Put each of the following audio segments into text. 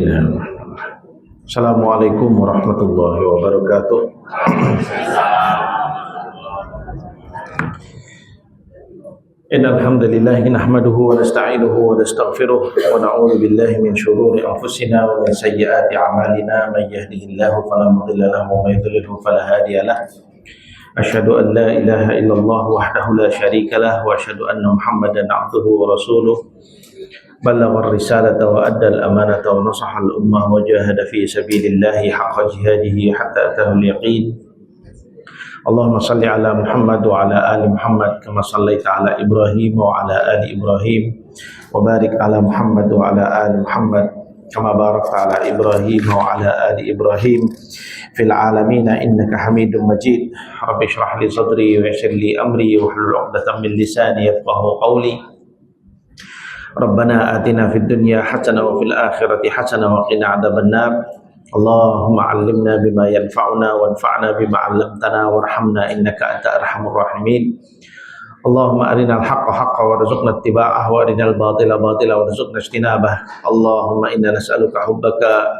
Bismillahirrahmanirrahim. Assalamualaikum warahmatullahi wabarakatuh. Innal hamdalillah nahmaduhu wa nasta'inuhu wa nastaghfiruh wa na'udzu billahi min shururi anfusina wa min sayyiati a'malina may yahdihillahu fala mudilla lahu wa may yudlilhu fala hadiya lahu. Asyhadu an la ilaha illallah wahdahu la syarika lah wa asyhadu anna Muhammadan 'abduhu wa rasuluh. Ballagha ar-risalata wa adda al-amanata wa nasaha al-ummah wa jahada fi sabilillahi haqqa jihadihi hatta atahu al-yaqin. Allahumma salli ala Muhammad wa ala ali Muhammad kama sallaita ala Ibrahim wa ala ali Ibrahim wa barik ala Muhammad wa ala ali Muhammad kama barakta ala Ibrahim wa ala ali Ibrahim fil alamin innaka Hamidum Majid. Rabbi shrah li sadri wa yassir li amri wa hlul 'uqdatam min lisani yafqahu qawli. Rabbana atina fid dunya hasanah wa fil akhirati hasanah wa qina adzabannar. Allahumma 'allimna bima yanfa'una wanfa'na bima 'allamtana warhamna innaka anta arhamur rahimin. Allahumma arinal haqqa haqqan warzuqna ittiba'ah wa arinal batila batila warzuqna ijtinabah. Allahumma inna nas'aluka hubbaka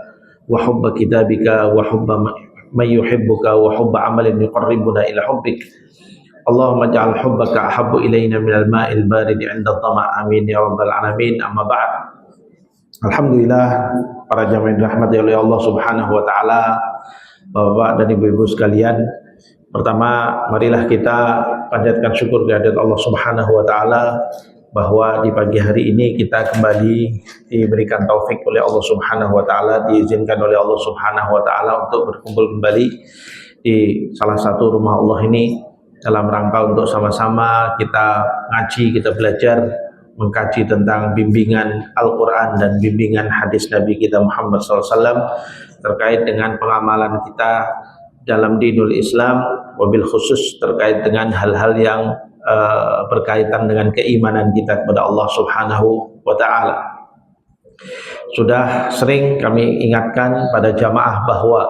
wa hubba kitabika wa hubba man yuhibbuka wa hubba 'amalin yuqarribuna ila hubbik. Allahumma ja'al hubbaka ahabbu ilayna minal ma'il barid 'inda dhama'. Amin ya rabbal alamin. Amma ba'd. Alhamdulillah, para jamaah yang dirahmati oleh Allah Subhanahu wa taala, Bapak dan Ibu-ibu sekalian. Pertama, marilah kita panjatkan syukur kehadirat Allah Subhanahu wa taala bahwa di pagi hari ini kita kembali diberikan taufik oleh Allah Subhanahu wa taala, diizinkan oleh Allah Subhanahu wa taala untuk berkumpul kembali di salah satu rumah Allah ini dalam rangka untuk sama-sama kita ngaji, kita belajar mengkaji tentang bimbingan Al-Quran dan bimbingan hadis Nabi kita Muhammad SAW terkait dengan pengamalan kita dalam dinul Islam, wabil khusus terkait dengan hal-hal yang berkaitan dengan keimanan kita kepada Allah Subhanahu wa ta'ala. Sudah sering kami ingatkan pada jamaah bahwa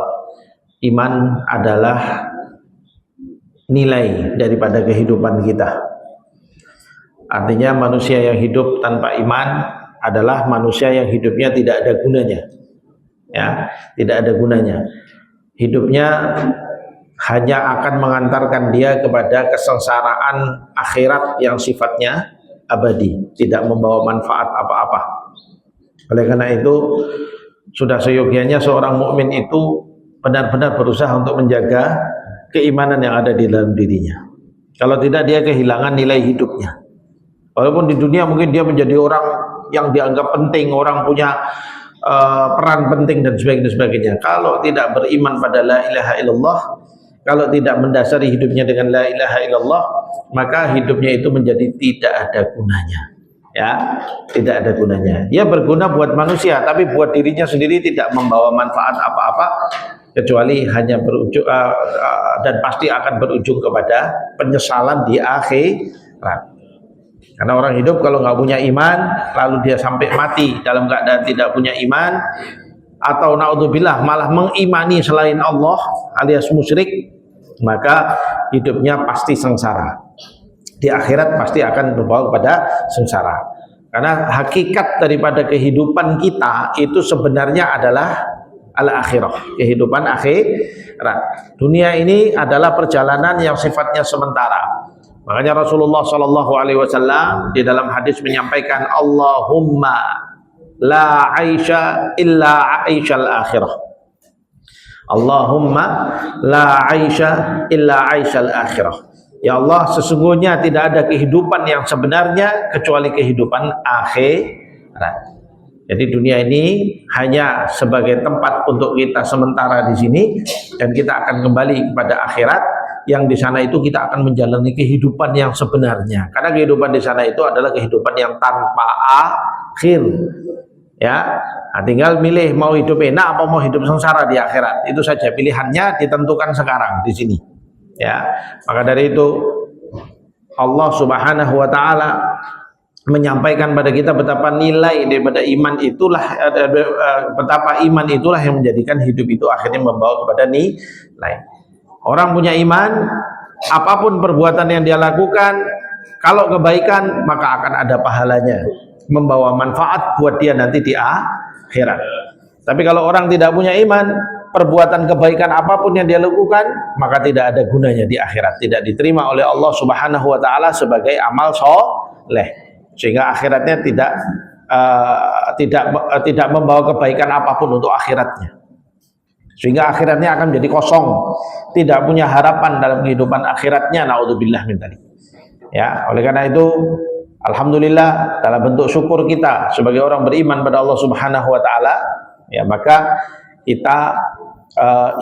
iman adalah nilai daripada kehidupan kita. Artinya manusia yang hidup tanpa iman adalah manusia yang hidupnya tidak ada gunanya. Ya, tidak ada gunanya. Hidupnya hanya akan mengantarkan dia kepada kesengsaraan akhirat yang sifatnya abadi, tidak membawa manfaat apa-apa. Oleh karena itu, sudah seyogianya seorang mukmin itu benar-benar berusaha untuk menjaga keimanan yang ada di dalam dirinya. Kalau tidak, dia kehilangan nilai hidupnya. Walaupun di dunia mungkin dia menjadi orang yang dianggap penting, orang punya peran penting dan sebagainya. Kalau tidak beriman pada la ilaha illallah, kalau tidak mendasari hidupnya dengan la ilaha illallah, maka hidupnya itu menjadi tidak ada gunanya. Ya, tidak ada gunanya. Dia berguna buat manusia, tapi buat dirinya sendiri tidak membawa manfaat apa-apa, kecuali hanya berujung dan pasti akan berujung kepada penyesalan di akhirat. Karena orang hidup kalau nggak punya iman, lalu dia sampai mati dalam keadaan tidak punya iman, atau naudzubillah malah mengimani selain Allah alias musyrik, maka hidupnya pasti sengsara. Di akhirat pasti akan berbawa kepada sengsara. Karena hakikat daripada kehidupan kita itu sebenarnya adalah al-akhirah, kehidupan akhirat. Dunia ini adalah perjalanan yang sifatnya sementara. Makanya Rasulullah Shallallahu Alaihi Wasallam di dalam hadis menyampaikan, Allahumma la aisha illa aishal akhirah. Allahumma la aisha illa aishal akhirah. Ya Allah, sesungguhnya tidak ada kehidupan yang sebenarnya kecuali kehidupan akhirat. Jadi dunia ini hanya sebagai tempat untuk kita sementara di sini, dan kita akan kembali kepada akhirat, yang di sana itu kita akan menjalani kehidupan yang sebenarnya. Karena kehidupan di sana itu adalah kehidupan yang tanpa akhir. Ya, nah, tinggal milih mau hidup enak apa mau hidup sengsara di akhirat. Itu saja, pilihannya ditentukan sekarang di sini. Ya, maka dari itu Allah Subhanahu wa taala menyampaikan pada kita betapa nilai daripada iman itulah, betapa iman itulah yang menjadikan hidup itu akhirnya membawa kepada nilai. Orang punya iman, apapun perbuatan yang dia lakukan, kalau kebaikan maka akan ada pahalanya, membawa manfaat buat dia nanti di akhirat. Tapi kalau orang tidak punya iman, perbuatan kebaikan apapun yang dia lakukan, maka tidak ada gunanya di akhirat, tidak diterima oleh Allah Subhanahu wa taala sebagai amal soleh, sehingga akhiratnya tidak membawa kebaikan apapun untuk akhiratnya, sehingga akhiratnya akan menjadi kosong, tidak punya harapan dalam kehidupan akhiratnya. Naudzubillah min dzalik. Ya, oleh karena itu alhamdulillah, dalam bentuk syukur kita sebagai orang beriman pada Allah Subhanahu wa taala, ya, maka kita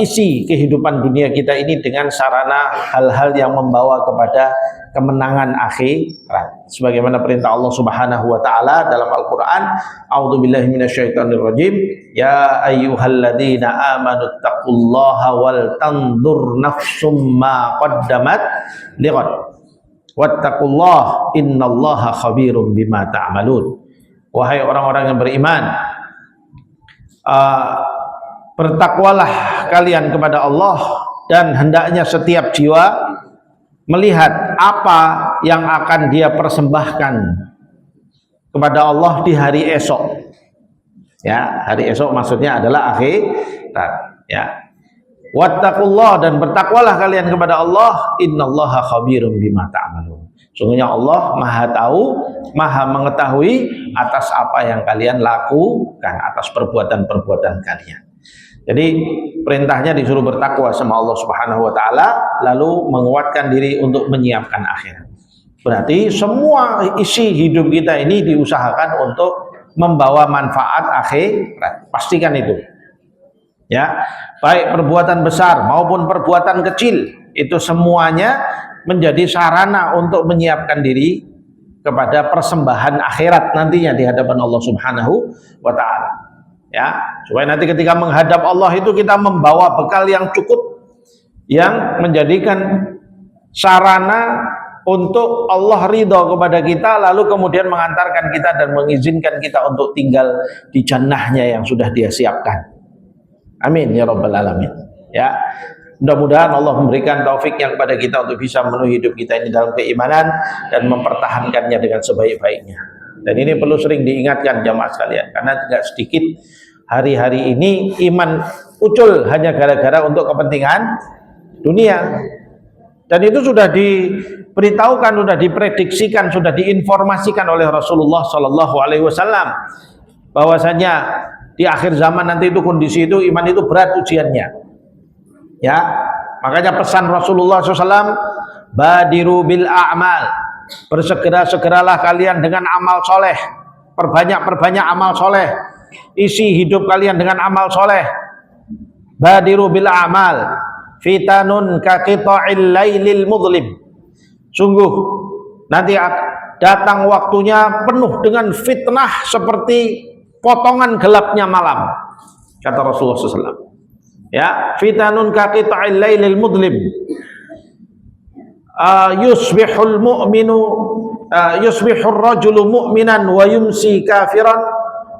isi kehidupan dunia kita ini dengan sarana hal-hal yang membawa kepada kemenangan akhirat, sebagaimana perintah Allah Subhanahu wa taala dalam Al-Qur'an, a'udzubillahi minasyaitonirrajim, ya ayyuhalladzina amanu taqullaha wal tanzur nafsum ma qaddamat lighad wattaqullaha innallaha khabirum bima ta'malun. Wahai orang-orang yang beriman, bertakwalah kalian kepada Allah, dan hendaknya setiap jiwa melihat apa yang akan dia persembahkan kepada Allah di hari esok. Ya, hari esok maksudnya adalah akhirat. Ya, wattaqullah, dan bertakwalah kalian kepada Allah, innallaha khabirum bima ta'malun. Sungguhnya Allah Maha tahu, Maha mengetahui atas apa yang kalian lakukan, atas perbuatan-perbuatan kalian. Jadi perintahnya disuruh bertakwa sama Allah Subhanahu wa taala, lalu menguatkan diri untuk menyiapkan akhirat. Berarti semua isi hidup kita ini diusahakan untuk membawa manfaat akhirat. Pastikan itu. Ya, baik perbuatan besar maupun perbuatan kecil, itu semuanya menjadi sarana untuk menyiapkan diri kepada persembahan akhirat nantinya di hadapan Allah Subhanahu wa taala. Ya, supaya nanti ketika menghadap Allah itu kita membawa bekal yang cukup, yang menjadikan sarana untuk Allah ridho kepada kita, lalu kemudian mengantarkan kita dan mengizinkan kita untuk tinggal di jannahnya yang sudah dia siapkan. Amin ya rabbal alamin. Ya, mudah-mudahan Allah memberikan taufik yang kepada kita untuk bisa memenuhi hidup kita ini dalam keimanan dan mempertahankannya dengan sebaik-baiknya. Dan ini perlu sering diingatkan jamaah sekalian, karena tidak sedikit hari-hari ini iman ucul hanya gara-gara untuk kepentingan dunia. Dan itu sudah diberitahukan, sudah diprediksikan, sudah diinformasikan oleh Rasulullah Shallallahu Alaihi Wasallam bahwasanya di akhir zaman nanti itu kondisi itu iman itu berat ujiannya. Ya, makanya pesan Rasulullah SAW, badiru bil a'mal, bersegera-segeralah kalian dengan amal soleh, perbanyak amal soleh, isi hidup kalian dengan amal soleh. Badiru bil a'mal, fitanun kaqita'il lailil mudlim. Sungguh nanti datang waktunya penuh dengan fitnah seperti potongan gelapnya malam, kata Rasulullah SAW. Ya, fitanun kaqita'il lailil mudlim. Yusbihul mu'minu yusbihur rajulu mu'minan wa yumsi kafiran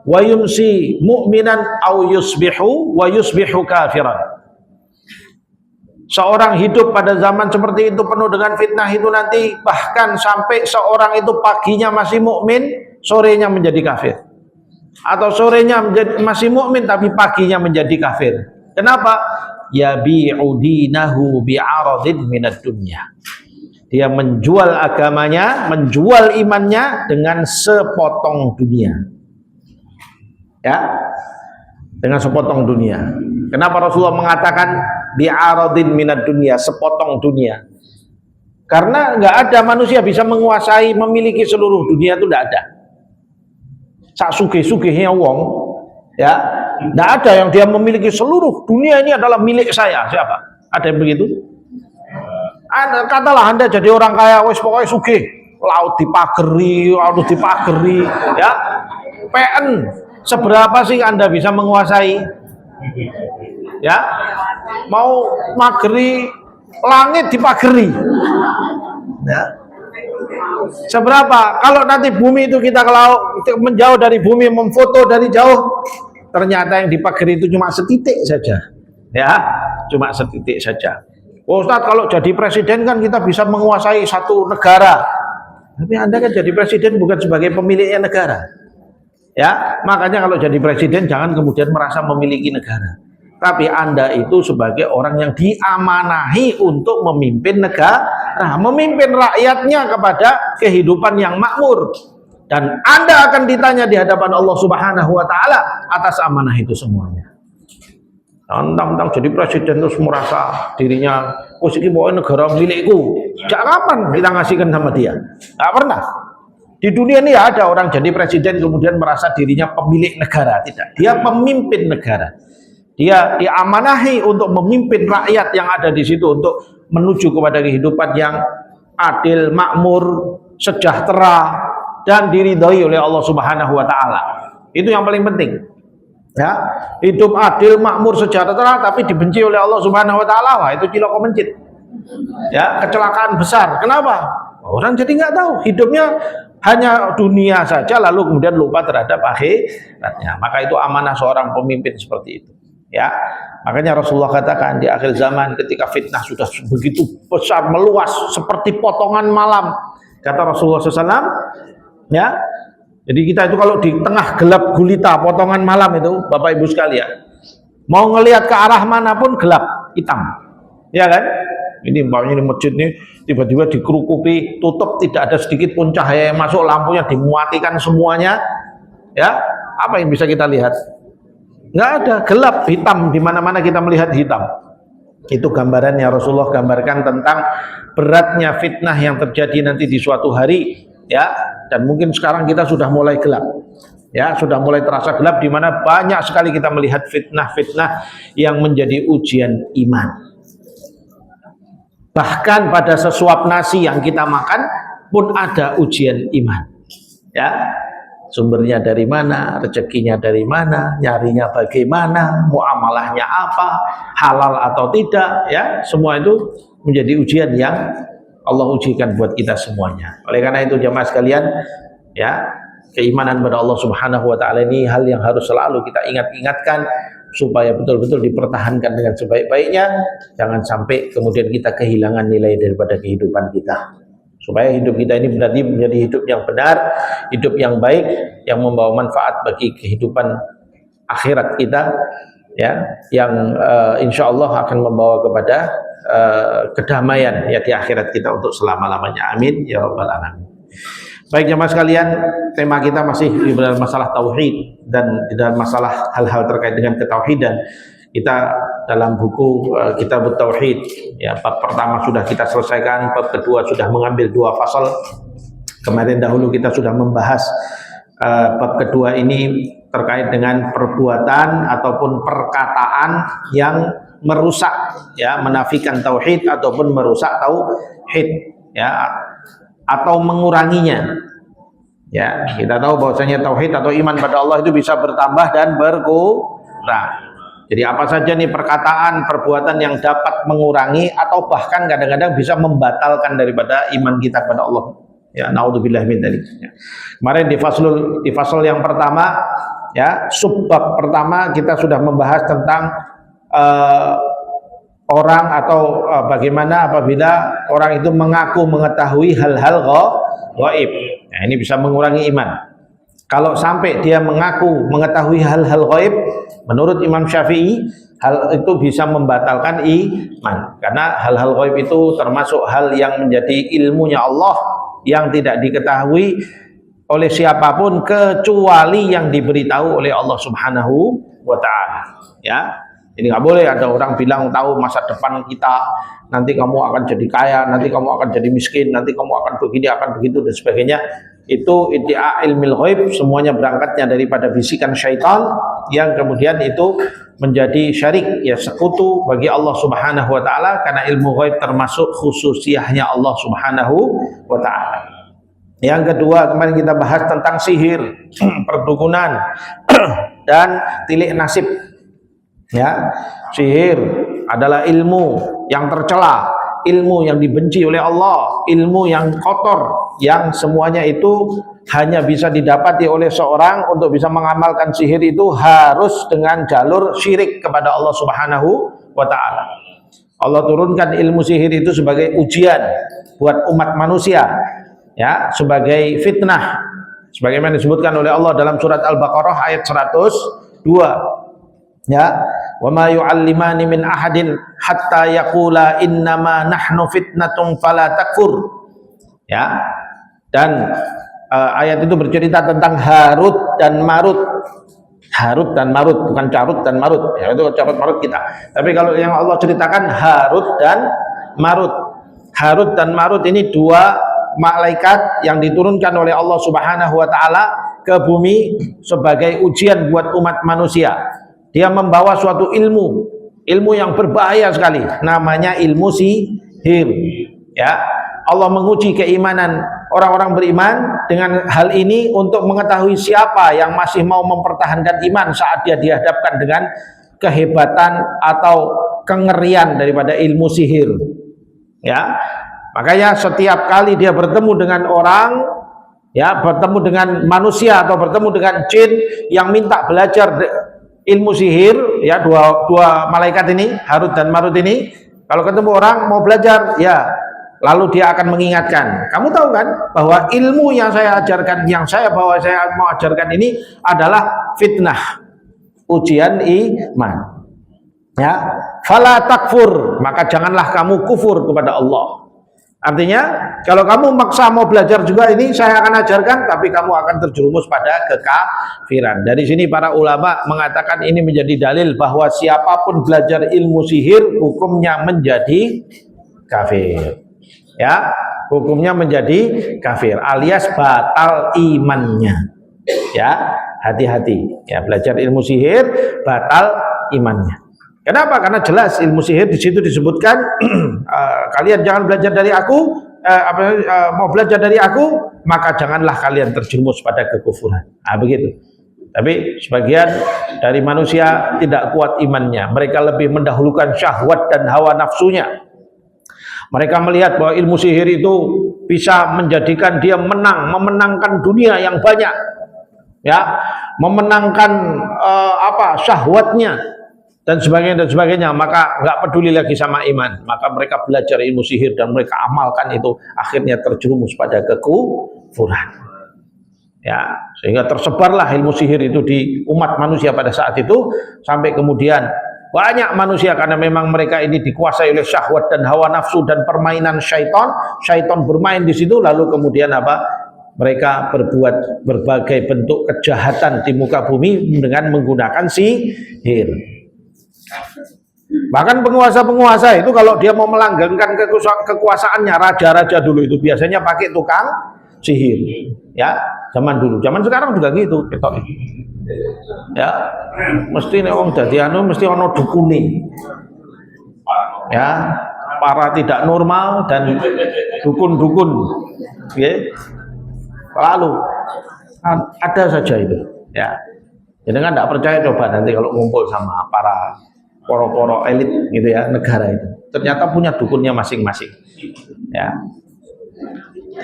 wa yumsi mu'minan au yusbihu wa yusbihu kafiran. Seorang hidup pada zaman seperti itu penuh dengan fitnah itu nanti, bahkan sampai seorang itu paginya masih mukmin, sorenya menjadi kafir. Atau sorenya masih mukmin tapi paginya menjadi kafir. Kenapa? Yabi'u dinahu bi'aradin minad dunya. Dia menjual agamanya, menjual imannya dengan sepotong dunia. Ya, dengan sepotong dunia. Kenapa Rasulullah mengatakan bi'aradin minad dunya, sepotong dunia? Karena nggak ada manusia bisa menguasai, memiliki seluruh dunia, itu nggak ada. Sak sugih-sugihnya wong, ya, nggak ada yang dia memiliki seluruh dunia ini adalah milik saya. Siapa? Ada yang begitu? Anda katalah Anda jadi orang kaya, wes pokoknya sugih, laut dipageri, ya. PN seberapa sih Anda bisa menguasai? Ya, mau mageri langit dipageri. Ya. Seberapa? Kalau nanti bumi itu kita kalau menjauh dari bumi, memfoto dari jauh, ternyata yang dipageri itu cuma setitik saja. Ya, cuma setitik saja. Oh, Ustaz, kalau jadi presiden kan kita bisa menguasai satu negara. Tapi Anda kan jadi presiden bukan sebagai pemiliknya negara. Ya, makanya kalau jadi presiden jangan kemudian merasa memiliki negara. Tapi Anda itu sebagai orang yang diamanahi untuk memimpin negara, memimpin rakyatnya kepada kehidupan yang makmur. Dan Anda akan ditanya di hadapan Allah Subhanahu wa taala atas amanah itu semuanya. Tentang jadi presiden terus merasa dirinya ini negara milikku. Sejak kapan kita ngasihkan sama dia? Nggak pernah. Di dunia ini ada orang jadi presiden kemudian merasa dirinya pemilik negara. Tidak, dia pemimpin negara. Dia diamanahi untuk memimpin rakyat yang ada di situ untuk menuju kepada kehidupan yang adil, makmur, sejahtera, dan diridhoi oleh Allah Subhanahu wa taala. Itu yang paling penting. Ya, hidup adil, makmur, sejahtera tapi dibenci oleh Allah Subhanahu wa taala, wah itu ciloko mencit. Ya, kecelakaan besar. Kenapa? Orang jadi nggak tahu, hidupnya hanya dunia saja lalu kemudian lupa terhadap akhiratnya. Maka itu amanah seorang pemimpin seperti itu. Ya, makanya Rasulullah katakan di akhir zaman ketika fitnah sudah begitu besar meluas seperti potongan malam, kata Rasulullah SAW, ya, jadi kita itu kalau di tengah gelap gulita potongan malam itu, Bapak Ibu sekalian, mau ngelihat ke arah manapun gelap hitam, ya kan? Ini umpamanya di masjid ini tiba-tiba dikerukupi, tutup, tidak ada sedikit pun cahaya yang masuk, lampunya dimatikan semuanya, ya, apa yang bisa kita lihat? Nggak ada, gelap, hitam, di mana-mana kita melihat hitam. Itu gambarannya Rasulullah gambarkan tentang beratnya fitnah yang terjadi nanti di suatu hari, ya. Dan mungkin sekarang kita sudah mulai gelap, ya, sudah mulai terasa gelap, di mana banyak sekali kita melihat fitnah-fitnah yang menjadi ujian iman. Bahkan pada sesuap nasi yang kita makan pun ada ujian iman, ya. Sumbernya dari mana, rezekinya dari mana, nyarinya bagaimana, muamalahnya apa, halal atau tidak, ya, semua itu menjadi ujian yang Allah ujikan buat kita semuanya. Oleh karena itu jemaah sekalian, ya, keimanan pada Allah Subhanahu wa taala ini hal yang harus selalu kita ingat-ingatkan supaya betul-betul dipertahankan dengan sebaik-baiknya, jangan sampai kemudian kita kehilangan nilai daripada kehidupan kita. Supaya hidup kita ini berarti menjadi hidup yang benar, hidup yang baik, yang membawa manfaat bagi kehidupan akhirat kita, ya, yang insya Allah akan membawa kepada kedamaian ya di akhirat kita untuk selama-lamanya. Amin ya rabbal alamin. Baik jemaah sekalian, tema kita masih di dalam masalah tauhid dan di dalam masalah hal-hal terkait dengan ketauhidan. Kita dalam buku Kitab Tauhid, ya, bab pertama sudah kita selesaikan, bab kedua sudah mengambil 2 fasal. Kemarin dahulu kita sudah membahas bab kedua ini terkait dengan perbuatan ataupun perkataan yang merusak, ya, menafikan tauhid ataupun merusak tauhid, ya, atau menguranginya. Ya, kita tahu bahwasanya tauhid atau iman pada Allah itu bisa bertambah dan berkurang. Jadi apa saja nih perkataan, perbuatan yang dapat mengurangi atau bahkan kadang-kadang bisa membatalkan daripada iman kita kepada Allah. Ya, naudzubillah min dzalik. Ya. Kemarin di fasal yang pertama, ya, subbab pertama kita sudah membahas tentang orang atau bagaimana apabila orang itu mengaku mengetahui hal-hal gaib. Nah, ini bisa mengurangi iman. Kalau sampai dia mengaku mengetahui hal-hal gaib, menurut Imam Syafi'i, hal itu bisa membatalkan iman. Karena hal-hal gaib itu termasuk hal yang menjadi ilmunya Allah yang tidak diketahui oleh siapapun kecuali yang diberitahu oleh Allah Subhanahu wa taala. Ya. Jadi nggak boleh ada orang bilang tahu masa depan kita, nanti kamu akan jadi kaya, nanti kamu akan jadi miskin, nanti kamu akan begini, akan begitu dan sebagainya. Itu iddia ilmil ghaib, semuanya berangkatnya daripada bisikan syaitan yang kemudian itu menjadi syarik, ya, sekutu bagi Allah Subhanahu wa taala, karena ilmu ghaib termasuk khususiyahnya Allah Subhanahu wa taala. Yang kedua, kemarin kita bahas tentang sihir, perdukunan dan tilik nasib. Ya, sihir adalah ilmu yang tercela, ilmu yang dibenci oleh Allah, ilmu yang kotor, yang semuanya itu hanya bisa didapati oleh seorang. Untuk bisa mengamalkan sihir itu harus dengan jalur syirik kepada Allah Subhanahu wa taala. Allah turunkan ilmu sihir itu sebagai ujian buat umat manusia, ya, sebagai fitnah, sebagaimana disebutkan oleh Allah dalam surat Al-Baqarah ayat 102. Ya, wa ma yu'allimani min ahadin hatta yaqula innama nahnu fitnatun fala takfur. Ya. Dan ayat itu bercerita tentang Harut dan Marut. Harut dan Marut, bukan Carut dan Marut. Ya, itu Carut Marut kita. Tapi kalau yang Allah ceritakan Harut dan Marut. Harut dan Marut ini dua malaikat yang diturunkan oleh Allah Subhanahu wa taala ke bumi sebagai ujian buat umat manusia. Dia membawa suatu ilmu yang berbahaya sekali, namanya ilmu sihir. Ya, Allah menguji keimanan orang-orang beriman dengan hal ini untuk mengetahui siapa yang masih mau mempertahankan iman saat dia dihadapkan dengan kehebatan atau kengerian daripada ilmu sihir. Ya, makanya setiap kali dia bertemu dengan orang, ya, bertemu dengan manusia atau bertemu dengan jin yang minta belajar ilmu sihir, ya, dua malaikat ini, Harut dan Marut ini, kalau ketemu orang mau belajar, ya, lalu dia akan mengingatkan, kamu tahu kan bahwa ilmu yang saya ajarkan, yang saya mau ajarkan ini adalah fitnah, ujian iman. Ya, fala takfur, maka janganlah kamu kufur kepada Allah. Artinya, kalau kamu maksa mau belajar juga ini saya akan ajarkan, tapi kamu akan terjerumus pada kekafiran. Dari sini para ulama mengatakan ini menjadi dalil bahwa siapapun belajar ilmu sihir hukumnya menjadi kafir. Ya, hukumnya menjadi kafir alias batal imannya. Ya, hati-hati. Ya, belajar ilmu sihir batal imannya. Kenapa? Karena jelas ilmu sihir di situ disebutkan kalian jangan belajar dari aku, mau belajar dari aku, maka janganlah kalian terjerumus pada kekufuran. Begitu. Tapi sebagian dari manusia tidak kuat imannya. Mereka lebih mendahulukan syahwat dan hawa nafsunya. Mereka melihat bahwa ilmu sihir itu bisa menjadikan dia memenangkan dunia yang banyak. Ya, memenangkan syahwatnya dan sebagainya, maka nggak peduli lagi sama iman, maka mereka belajar ilmu sihir dan mereka amalkan itu, akhirnya terjerumus pada kekufuran. Ya, sehingga tersebarlah ilmu sihir itu di umat manusia pada saat itu, sampai kemudian banyak manusia karena memang mereka ini dikuasai oleh syahwat dan hawa nafsu dan permainan syaitan bermain di situ, lalu kemudian mereka berbuat berbagai bentuk kejahatan di muka bumi dengan menggunakan sihir. Bahkan penguasa-penguasa itu kalau dia mau melanggengkan kekuasaannya, raja-raja dulu itu biasanya pakai tukang sihir. Ya, zaman dulu. Zaman sekarang juga gitu, ketok. Ya, mesti nek wong dadi mesti ana dukune. Ya, para tidak normal dan dukun-dukun. Ya. Lalu ada saja itu. Ya. Jadi kan tidak percaya, coba nanti kalau ngumpul sama para poro-poro elit gitu ya negara itu, ternyata punya dukunnya masing-masing. Ya,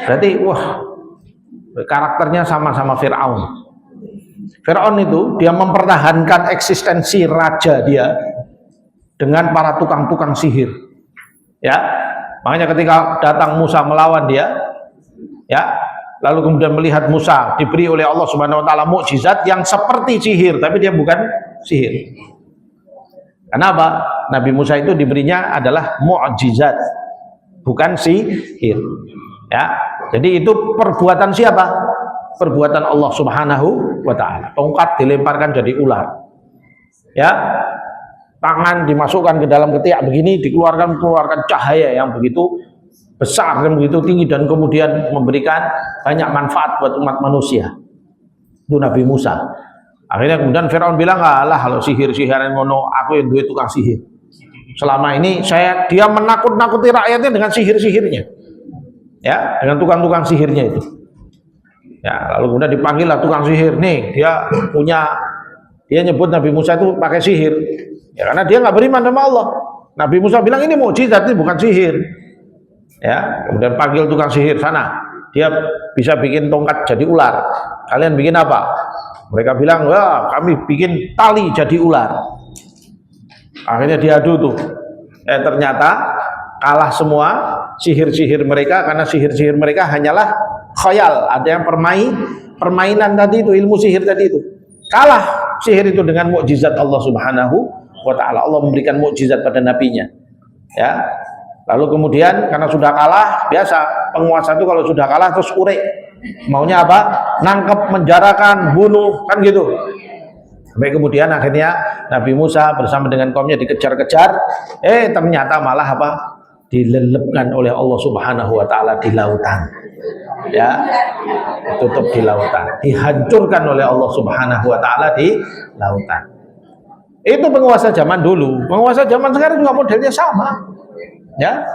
berarti wah karakternya sama-sama Fir'aun. Fir'aun itu dia mempertahankan eksistensi raja dia dengan para tukang-tukang sihir. Ya, makanya ketika datang Musa melawan dia, ya, lalu kemudian melihat Musa diberi oleh Allah Subhanahu wa taala mukjizat yang seperti sihir, tapi dia bukan sihir. Kenapa? Nabi Musa itu diberinya adalah mukjizat, bukan sihir. Ya, jadi itu perbuatan siapa? Perbuatan Allah Subhanahu wa taala. Tongkat dilemparkan jadi ular. Ya. Tangan dimasukkan ke dalam ketiak begini, dikeluarkan cahaya yang begitu besar dan begitu tinggi dan kemudian memberikan banyak manfaat buat umat manusia. Itu Nabi Musa. Akhirnya kemudian Firaun bilang, "Alah, kalau sihir-sihiran ngono, aku yang duit tukang sihir. Selama ini dia menakut-nakuti rakyatnya dengan sihir-sihirnya." Ya, dengan tukang-tukang sihirnya itu. Ya, lalu kemudian dipanggillah tukang sihir. Nih, dia nyebut Nabi Musa itu pakai sihir. Ya, karena dia nggak beriman sama Allah. Nabi Musa bilang ini mukjizat, ini bukan sihir. Ya, kemudian panggil tukang sihir sana. Dia bisa bikin tongkat jadi ular. Kalian bikin apa? Mereka bilang, wah, kami bikin tali jadi ular. Akhirnya diadu tuh. Ternyata kalah semua sihir-sihir mereka, karena sihir-sihir mereka hanyalah khayal. Ada yang permainan tadi itu, ilmu sihir tadi itu. Kalah sihir itu dengan mukjizat Allah Subhanahu wa taala. Allah memberikan mukjizat pada nabinya. Ya. Lalu kemudian karena sudah kalah, biasa penguasa itu kalau sudah kalah terus urek. Maunya apa? Nangkep, menjarakan, bunuh, kan gitu. Sampai kemudian akhirnya Nabi Musa bersama dengan kaumnya dikejar-kejar, ternyata malah apa? Dilelepkan oleh Allah Subhanahu wa taala di lautan. Ya. Tutup di lautan. Dihancurkan oleh Allah Subhanahu wa taala di lautan. Itu penguasa zaman dulu. Penguasa zaman sekarang juga modelnya sama. Ya,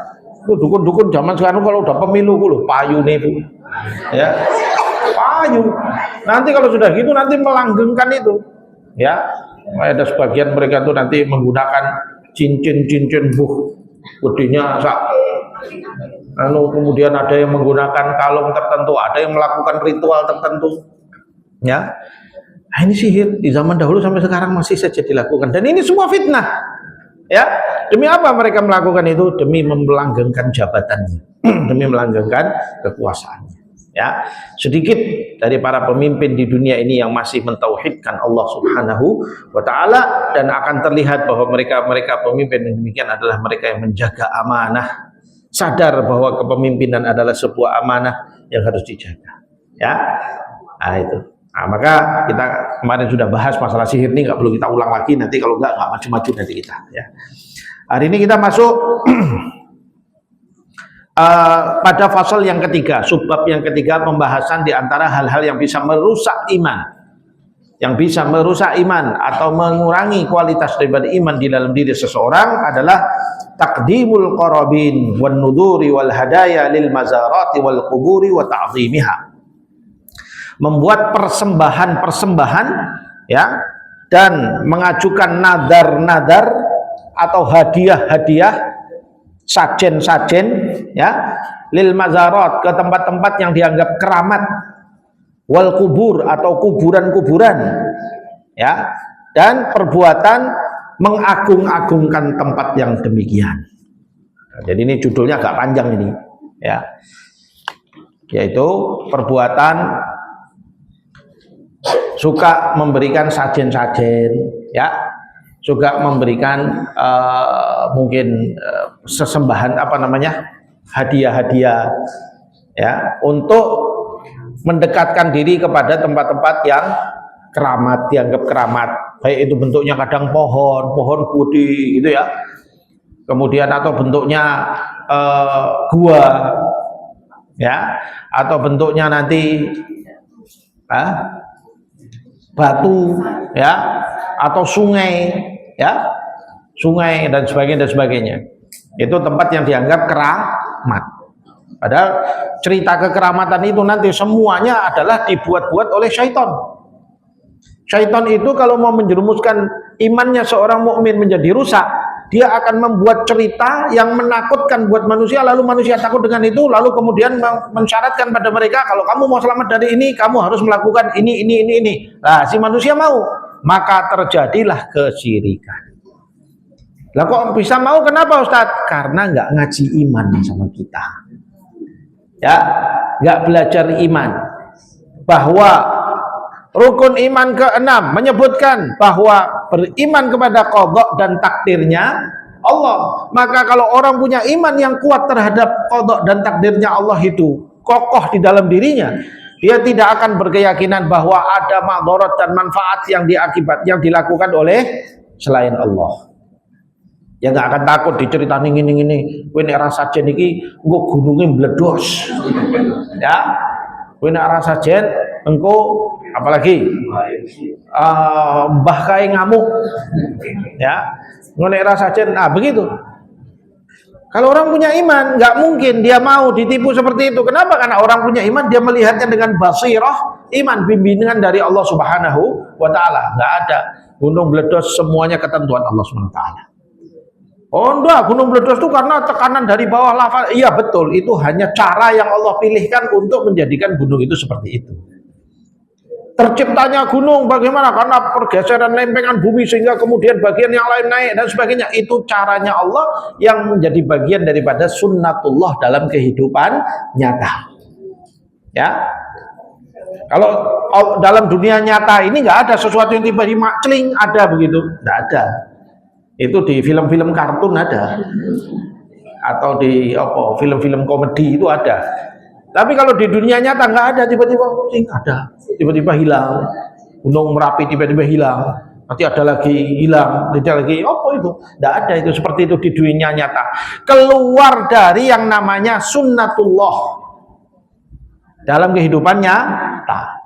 dukun-dukun zaman sekarang kalau udah pemilu loh, payu nih Bu. Ya, payu. Nanti kalau sudah gitu nanti melanggengkan itu. Ya, ada sebagian mereka tuh nanti menggunakan cincin-cincin gedenya kemudian ada yang menggunakan kalung tertentu, ada yang melakukan ritual tertentu. Ya, nah, ini sihir di zaman dahulu sampai sekarang masih saja dilakukan dan ini semua fitnah. Ya, demi apa mereka melakukan itu? Demi melanggengkan jabatannya, demi melanggengkan kekuasaannya. Ya, sedikit dari para pemimpin di dunia ini yang masih mentauhidkan Allah Subhanahu wa taala dan akan terlihat bahwa mereka pemimpin yang demikian adalah mereka yang menjaga amanah, sadar bahwa kepemimpinan adalah sebuah amanah yang harus dijaga. Ya, nah itu. Nah, maka kita kemarin sudah bahas masalah sihir ini, nggak perlu kita ulang lagi, nanti kalau nggak maju-maju nanti kita. Ya. Hari ini kita masuk pada fasal yang ketiga, subbab yang ketiga, pembahasan di antara hal-hal yang bisa merusak iman, atau mengurangi kualitas daripada iman di dalam diri seseorang adalah taqdimul qarabin wan nuduri wal hadaya lil mazarati wal quburi wa ta'zimiha. Membuat persembahan-persembahan, ya, dan mengajukan nadar-nadar atau hadiah-hadiah, sajen-sajen, ya, lil mazarat, ke tempat-tempat yang dianggap keramat, wal kubur atau kuburan-kuburan, ya, dan perbuatan mengagung-agungkan tempat yang demikian. Jadi ini judulnya agak panjang ini, ya, yaitu perbuatan suka memberikan sajen-sajen, ya, suka memberikan mungkin sesembahan, hadiah-hadiah, ya, untuk mendekatkan diri kepada tempat-tempat yang keramat, dianggap keramat, baik itu bentuknya kadang pohon budi gitu ya, kemudian atau bentuknya gua, ya, atau bentuknya nanti batu, ya, atau sungai, ya, sungai dan sebagainya. Itu tempat yang dianggap keramat. Padahal cerita kekeramatan itu nanti semuanya adalah dibuat-buat oleh syaitan. Syaitan itu kalau mau menjerumuskan imannya seorang mukmin menjadi rusak, dia akan membuat cerita yang menakutkan buat manusia, lalu manusia takut dengan itu, lalu kemudian mensyaratkan pada mereka, kalau kamu mau selamat dari ini, kamu harus melakukan ini. Nah, si manusia mau, maka terjadilah kesyirikan. Lah kok bisa mau? Kenapa Ustadz? Karena nggak ngaji iman sama kita, ya, nggak belajar iman. Bahwa rukun iman ke-6 menyebutkan bahwa beriman kepada qadha dan takdirnya Allah. Maka kalau orang punya iman yang kuat terhadap qadha dan takdirnya Allah itu kokoh di dalam dirinya, dia tidak akan berkeyakinan bahwa ada madharat dan manfaat yang dilakukan oleh selain Allah. Ya nggak akan takut diceritain ini, kowe nek rasa jen iki engko gununge meledos. Ya. Kowe nek rasa jen engko apalagi mbah kae ngamuk, ya, ngonek rasa jen. Nah begitu. Kalau orang punya iman, nggak mungkin dia mau ditipu seperti itu. Kenapa? Karena orang punya iman, dia melihatnya dengan basirah iman, bimbingan dari Allah Subhanahu wa taala. Nggak ada gunung meledos, semuanya ketentuan Allah Subhanahu wa taala. Oh enggak, gunung meledos itu karena tekanan dari bawah lava. Iya betul, itu hanya cara yang Allah pilihkan untuk menjadikan gunung itu seperti itu. Terciptanya gunung bagaimana? Karena pergeseran lempengan bumi sehingga kemudian bagian yang lain naik dan sebagainya. Itu caranya Allah yang menjadi bagian daripada sunnatullah dalam kehidupan nyata. Ya. Kalau dalam dunia nyata ini nggak ada sesuatu yang tiba-tiba celing ada begitu, nggak ada. Itu di film-film kartun ada, atau di apa film-film komedi itu ada. Tapi kalau di dunia nyata nggak ada, tiba-tiba celing ada, tiba-tiba hilang. Gunung Merapi tiba-tiba hilang, nanti ada lagi hilang, tidak lagi apa itu? Nggak ada itu seperti itu di dunia nyata. Keluar dari yang namanya sunnatullah dalam kehidupannya.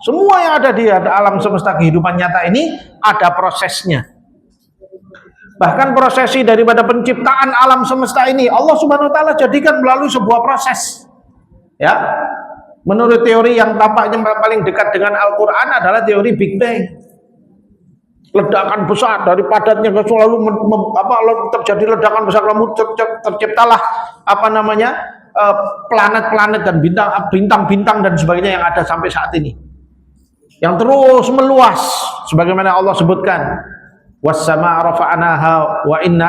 Semua yang ada di alam semesta kehidupan nyata ini ada prosesnya. Bahkan prosesi daripada penciptaan alam semesta ini Allah Subhanahu wa taala jadikan melalui sebuah proses. Ya. Menurut teori yang tampaknya paling dekat dengan Al-Qur'an adalah teori Big Bang. Ledakan besar dari padatnya selalu terjadi ledakan besar, lalu terciptalah planet-planet dan bintang-bintang dan sebagainya yang ada sampai saat ini, yang terus meluas sebagaimana Allah sebutkan, was-samaa rafa'naha wa inna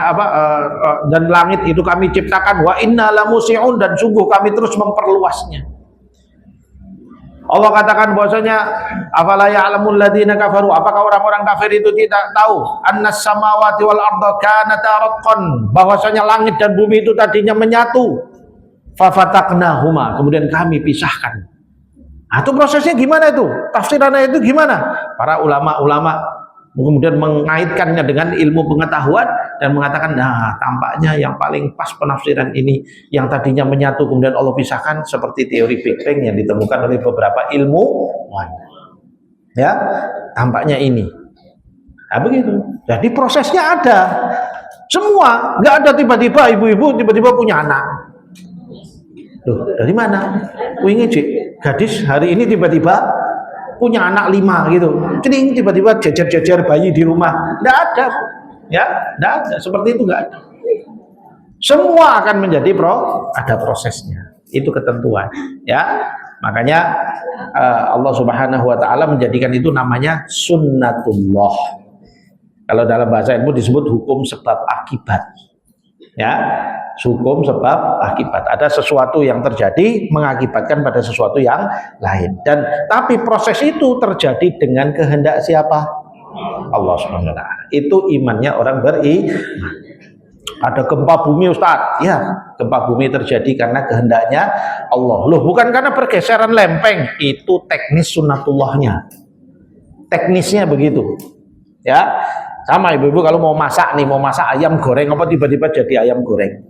dan langit itu kami ciptakan, wa inna lamusi'un, dan sungguh kami terus memperluasnya. Allah katakan bahwasanya afala ya'lamul ladzina kafaru, apakah orang-orang kafir itu tidak tahu annas samawati wal arda kanata ratqan, bahwasanya langit dan bumi itu tadinya menyatu, fafataqnahuma, kemudian kami pisahkan. Nah, itu prosesnya gimana itu? Tafsirannya itu gimana? Para ulama-ulama kemudian mengaitkannya dengan ilmu pengetahuan dan mengatakan, nah tampaknya yang paling pas penafsiran ini, yang tadinya menyatu kemudian Allah pisahkan, seperti teori Big Bang yang ditemukan oleh beberapa ilmuwan. Ya, tampaknya ini. Nah begitu. Jadi prosesnya ada. Semua, nggak ada tiba-tiba ibu-ibu tiba-tiba punya anak. Loh, dari mana? Wingi gadis hari ini tiba-tiba punya anak 5 gitu, celing tiba-tiba jejer-jejer bayi di rumah, nggak ada, ya, nggak ada, seperti itu nggak ada. Semua akan menjadi ada prosesnya, itu ketentuan, ya. Makanya Allah Subhanahu Wa Taala menjadikan itu namanya sunnatullah. Kalau dalam bahasa ilmu disebut hukum sebab akibat, ya. Hukum sebab akibat, ada sesuatu yang terjadi mengakibatkan pada sesuatu yang lain, dan tapi proses itu terjadi dengan kehendak siapa? Allah Subhanahu wa taala. Itu imannya orang beriman. Ada gempa bumi, Ustaz, ya, gempa bumi terjadi karena kehendaknya Allah. Loh, bukan karena pergeseran lempeng, itu teknis sunnatullahnya, teknisnya begitu, ya. Sama ibu-ibu kalau mau masak nih, mau masak ayam goreng, apa tiba-tiba jadi ayam goreng,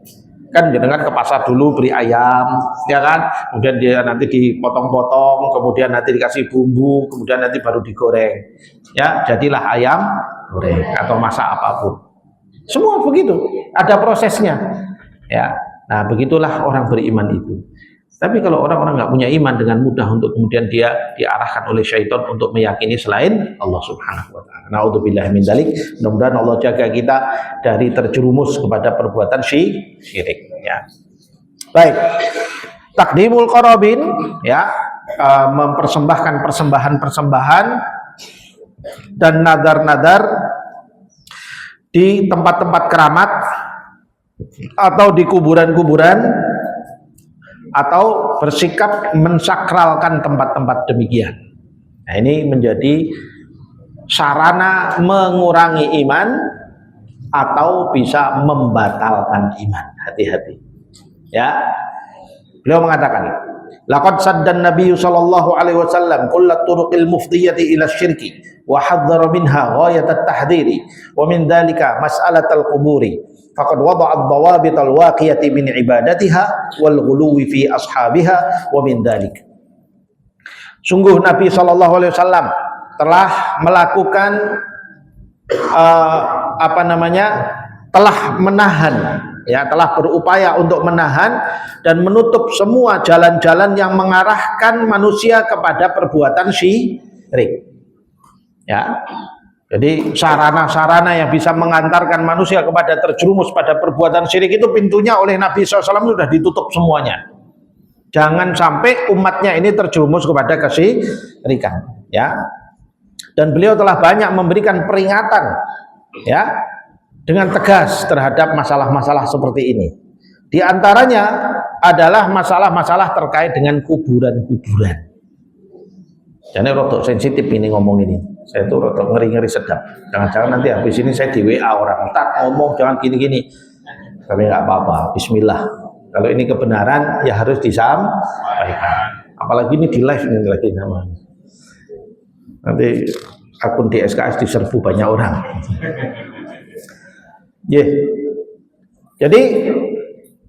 kan jangan ke pasar dulu beli ayam, ya kan, kemudian dia nanti dipotong-potong, kemudian nanti dikasih bumbu, kemudian nanti baru digoreng, ya jadilah ayam goreng atau masak apapun. Semua begitu, ada prosesnya, ya. Nah begitulah orang beriman itu. Tapi kalau orang-orang nggak punya iman, dengan mudah untuk kemudian dia diarahkan oleh syaitan untuk meyakini selain Allah Subhanahu wa taala. Naudzubillah min dzalik. Mudah-mudahan Allah jaga kita dari terjerumus kepada perbuatan syirik, ya. Baik. Takdimul qarabin, ya, mempersembahkan persembahan-persembahan dan nadar-nadar di tempat-tempat keramat atau di kuburan-kuburan, atau bersikap mensakralkan tempat-tempat demikian. Nah, ini menjadi sarana mengurangi iman atau bisa membatalkan iman. Hati-hati, ya. Beliau mengatakan, laqad saddan Nabi sallallahu alaihi wasallam kullat turuqil mufdiyati ila syirki wa hadzara minha ghayat at-tahdhiri wa min dzalika mas'alatal quburi. Faqad wada'a ad-dawabit al-waqiyati min ibadatiha wal ghuluwi fi ashabiha wa min dzalik. Sungguh Nabi sallallahu alaihi wasallam telah melakukan telah menahan, ya, telah berupaya untuk menahan dan menutup semua jalan-jalan yang mengarahkan manusia kepada perbuatan syirik, ya. Jadi sarana-sarana yang bisa mengantarkan manusia kepada terjerumus pada perbuatan syirik itu pintunya oleh Nabi SAW sudah ditutup semuanya. Jangan sampai umatnya ini terjerumus kepada kesyirikan, ya. Dan beliau telah banyak memberikan peringatan, ya, dengan tegas terhadap masalah-masalah seperti ini. Di antaranya adalah masalah-masalah terkait dengan kuburan-kuburan. Jadi rotok sensitif ini ngomong ini. Saya tuh rotok ngeri-ngeri sedap. Jangan-jangan nanti habis ini saya di WA orang, tak ngomong jangan gini-gini. Tapi nggak apa-apa, bismillah. Kalau ini kebenaran ya harus disampaikan. Apalagi ini di live ini lagi namanya. Nanti akun di SKS diserbu banyak orang. Yeah. Jadi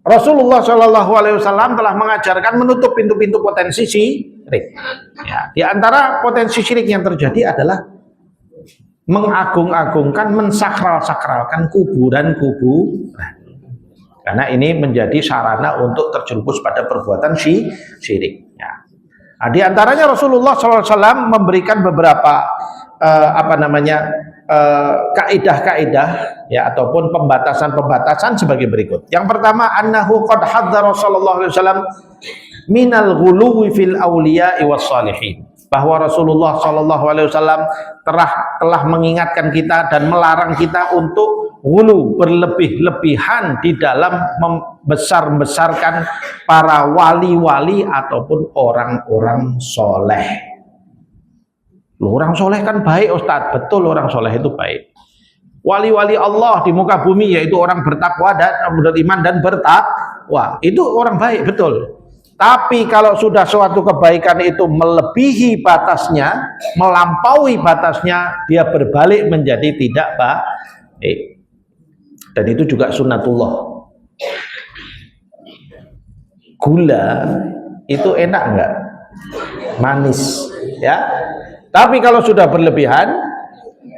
Rasulullah Shallallahu Alaihi Wasallam telah mengajarkan menutup pintu-pintu potensi syirik. Ya, di antara potensi syirik yang terjadi adalah mengagung-agungkan, mensakral-sakralkan kuburan-kuburan. Karena ini menjadi sarana untuk terjerumus pada perbuatan syirik. Ya. Nah, di antaranya Rasulullah SAW memberikan beberapa kaidah-kaidah ya ataupun pembatasan-pembatasan sebagai berikut. Yang pertama, annahu qad hadzara sallallahu alaihi wasallam minal ghuluwi fil auliya'i was salihin. Bahwa Rasulullah sallallahu alaihi wasallam telah mengingatkan kita dan melarang kita untuk ghulu, berlebih-lebihan di dalam membesar-besarkan para wali-wali ataupun orang-orang soleh. Loh, orang soleh kan baik Ustadz, betul orang soleh itu baik. Wali-wali Allah di muka bumi yaitu orang bertakwa dan beriman dan bertakwa, itu orang baik, betul. Tapi kalau sudah suatu kebaikan itu melebihi batasnya, melampaui batasnya, dia berbalik menjadi tidak baik. Dan itu juga sunnatullah. Gula itu enak enggak? Manis, ya. Tapi kalau sudah berlebihan,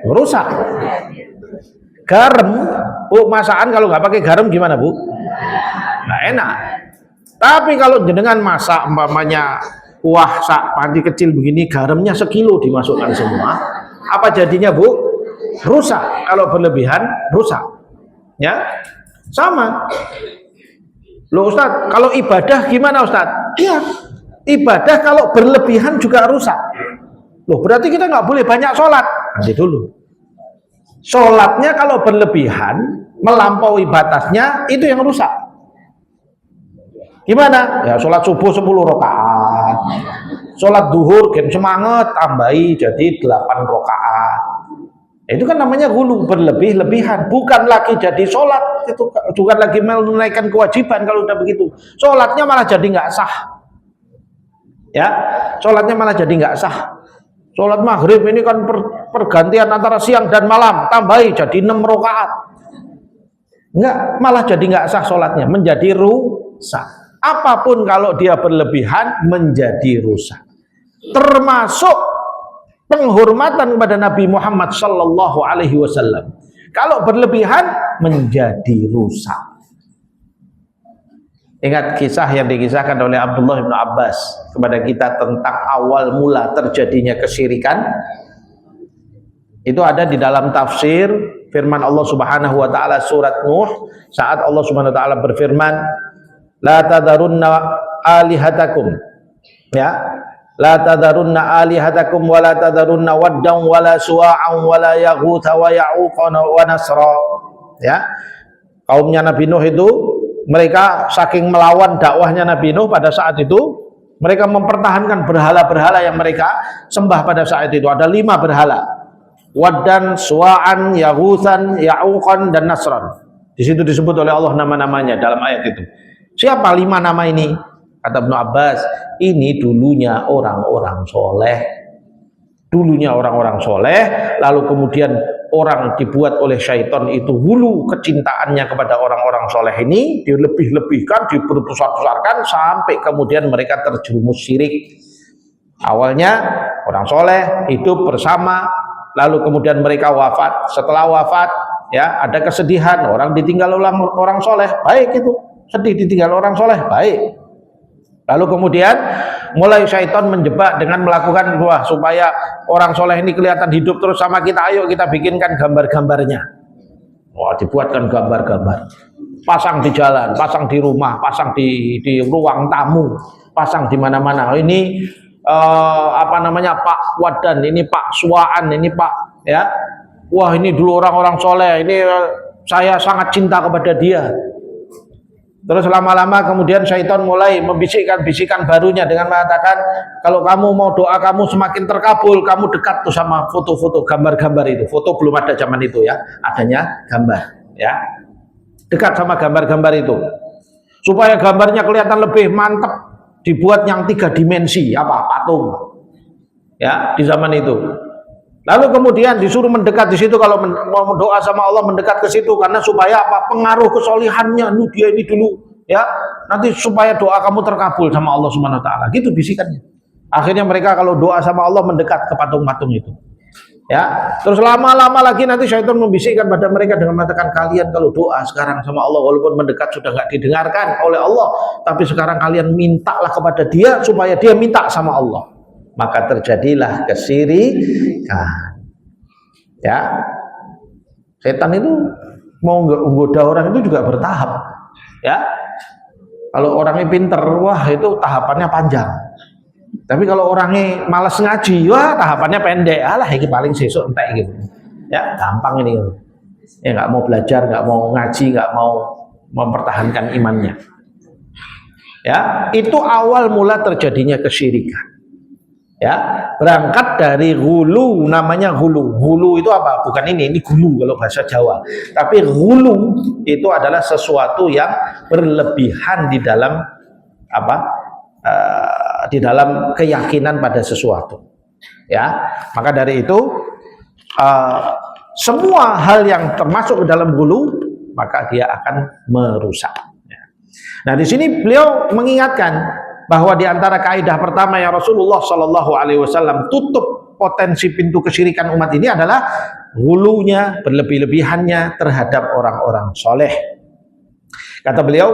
rusak. Garam, Bu, masakan kalau nggak pakai garam gimana, Bu? Nggak enak. Tapi kalau jenengan masak, umpamanya kuah sak panci kecil begini, garamnya sekilo dimasukkan semua, apa jadinya, Bu? Rusak. Kalau berlebihan, rusak. Ya, sama. Loh Ustadz, kalau ibadah gimana Ustadz? Iya, ibadah kalau berlebihan juga rusak. Loh, berarti kita nggak boleh banyak sholat. Nanti dulu. Sholatnya kalau berlebihan, melampaui batasnya, itu yang rusak. Gimana? Ya sholat subuh 10 rakaat. Sholat duhur, semangat, tambahi jadi 8 rakaat. Itu kan namanya ghulu, berlebih-lebihan. Bukan lagi jadi sholat, itu bukan lagi menunaikan kewajiban kalau udah begitu. Sholatnya malah jadi nggak sah. Ya, sholatnya malah jadi nggak sah. Sholat maghrib ini kan pergantian antara siang dan malam, tambahi jadi 6 rakaat. Enggak, malah jadi nggak sah sholatnya, menjadi rusak. Apapun kalau dia berlebihan menjadi rusak. Termasuk penghormatan kepada Nabi Muhammad Sallallahu Alaihi Wasallam. Kalau berlebihan menjadi rusak. Ingat kisah yang dikisahkan oleh Abdullah bin Abbas kepada kita tentang awal mula terjadinya kesyirikan. Itu ada di dalam tafsir firman Allah Subhanahu wa taala surat Nuh, saat Allah Subhanahu wa taala berfirman, la tadarunna alihatakum. Ya. La tadarunna alihatakum wa la tadarunna waddan wa la suwa'an wa la yaghutha wa ya'uqa wa nasra. Ya. Kaumnya Nabi Nuh itu mereka saking melawan dakwahnya Nabi Nuh pada saat itu, mereka mempertahankan berhala-berhala yang mereka sembah pada saat itu. Ada 5 berhala. Waddan, Suwa'an, Yaghuthan, Ya'uqan, dan Nasran. Di situ disebut oleh Allah nama-namanya dalam ayat itu. Siapa 5 nama ini? Kata Ibnu Abbas, ini dulunya orang-orang soleh. Dulunya orang-orang soleh, lalu kemudian orang dibuat oleh syaitan itu hulu kecintaannya kepada orang-orang soleh ini, dilebih-lebihkan, diperbesar-besarkan sampai kemudian mereka terjerumus syirik. Awalnya orang soleh hidup bersama, lalu kemudian mereka wafat. Setelah wafat, ya ada kesedihan, orang ditinggal orang soleh, baik itu, sedih ditinggal orang soleh, baik. Lalu kemudian mulai syaitan menjebak dengan melakukan supaya orang soleh ini kelihatan hidup terus sama kita, ayo kita bikinkan gambar-gambarnya. Wah, dibuatkan gambar-gambar, pasang di jalan, pasang di rumah, pasang di ruang tamu, pasang di mana-mana. Ini Pak Wadan, ini Pak Suwaan, ini Pak, ya. Wah, ini dulu orang-orang soleh, ini saya sangat cinta kepada dia. Terus lama-lama kemudian syaitan mulai membisikkan bisikan barunya dengan mengatakan, kalau kamu mau doa kamu semakin terkabul, kamu dekat tuh sama foto-foto, gambar-gambar itu. Foto belum ada zaman itu ya, adanya gambar ya. Dekat sama gambar-gambar itu. Supaya gambarnya kelihatan lebih mantap, dibuat yang 3 dimensi, apa? Patung. Ya, di zaman itu. Lalu kemudian disuruh mendekat di situ, kalau mau doa sama Allah mendekat ke situ, karena supaya apa? Pengaruh kesolihannya, dia ini dulu ya, nanti supaya doa kamu terkabul sama Allah Subhanahu wa taala. Gitu bisikannya. Akhirnya mereka kalau doa sama Allah mendekat ke patung-patung itu. Ya, terus lama-lama lagi nanti syaitan membisikkan pada mereka dengan mengatakan, kalian kalau doa sekarang sama Allah walaupun mendekat sudah nggak didengarkan oleh Allah, tapi sekarang kalian mintalah kepada Dia supaya Dia minta sama Allah. Maka terjadilah kesyirikan. Ya, setan itu mau menggoda orang itu juga bertahap. Ya, kalau orangnya pinter, wah itu tahapannya panjang. Tapi kalau orangnya malas ngaji, wah tahapannya pendek. Alah, ini paling sesuk entek gitu. Ya, gampang ini. Ya nggak mau belajar, nggak mau ngaji, nggak mau mempertahankan imannya. Ya, itu awal mula terjadinya kesyirikan. Ya, berangkat dari hulu, namanya hulu. Hulu itu apa? Bukan ini hulu kalau bahasa Jawa. Tapi hulu itu adalah sesuatu yang berlebihan di dalam apa? Di dalam keyakinan pada sesuatu. Ya, maka dari itu semua hal yang termasuk ke dalam hulu maka dia akan merusak. Nah, di sini beliau mengingatkan bahwa di antara kaidah pertama yang Rasulullah Shallallahu Alaihi Wasallam tutup potensi pintu kesyirikan umat ini adalah hulunya, berlebih-lebihannya terhadap orang-orang soleh. Kata beliau,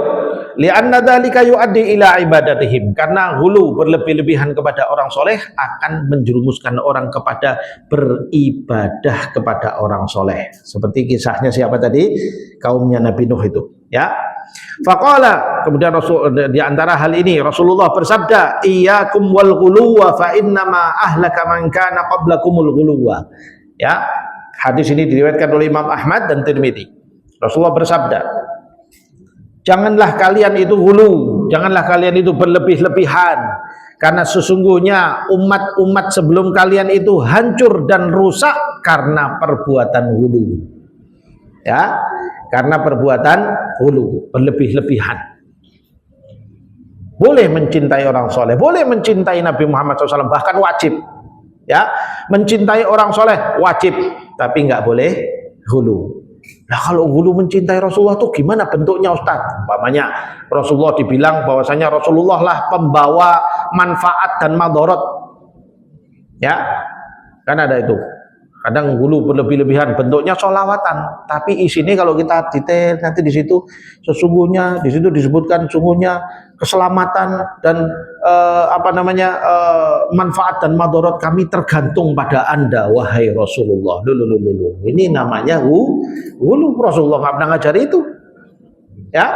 li'anna dzalika yu'addi ila ibadatihim, karena hulu, berlebih-lebihan kepada orang soleh akan menjerumuskan orang kepada beribadah kepada orang soleh. Seperti kisahnya siapa tadi? Kaumnya Nabi Nuh itu. Ya. Faqala, kemudian di antara hal ini Rasulullah bersabda, iyyakum wal ghuluwa fa innama ahlaka man kana qablakumul ghuluwa. Ya, hadis ini diriwayatkan oleh Imam Ahmad dan Tirmidzi. Rasulullah bersabda, janganlah kalian itu ghulu, janganlah kalian itu berlebih-lebihan, karena sesungguhnya umat-umat sebelum kalian itu hancur dan rusak karena perbuatan ghulu. Ya, karena perbuatan hulu, berlebih-lebihan. Boleh mencintai orang soleh, boleh mencintai Nabi Muhammad SAW, bahkan wajib. Ya, mencintai orang soleh wajib, tapi nggak boleh hulu. Nah, kalau hulu mencintai Rasulullah itu gimana bentuknya, Ustaz? Umpamanya Rasulullah dibilang bahwasanya Rasulullah lah pembawa manfaat dan madharat. Ya, kan ada itu. Kadang hulu berlebih-lebihan, bentuknya sholawatan, tapi isinya kalau kita detail nanti di situ sesungguhnya, di situ disebutkan sungguhnya keselamatan dan manfaat dan madharat kami tergantung pada Anda wahai Rasulullah. Lulu. Ini namanya hulu. Rasulullah nggak pernah ngajar itu. Ya,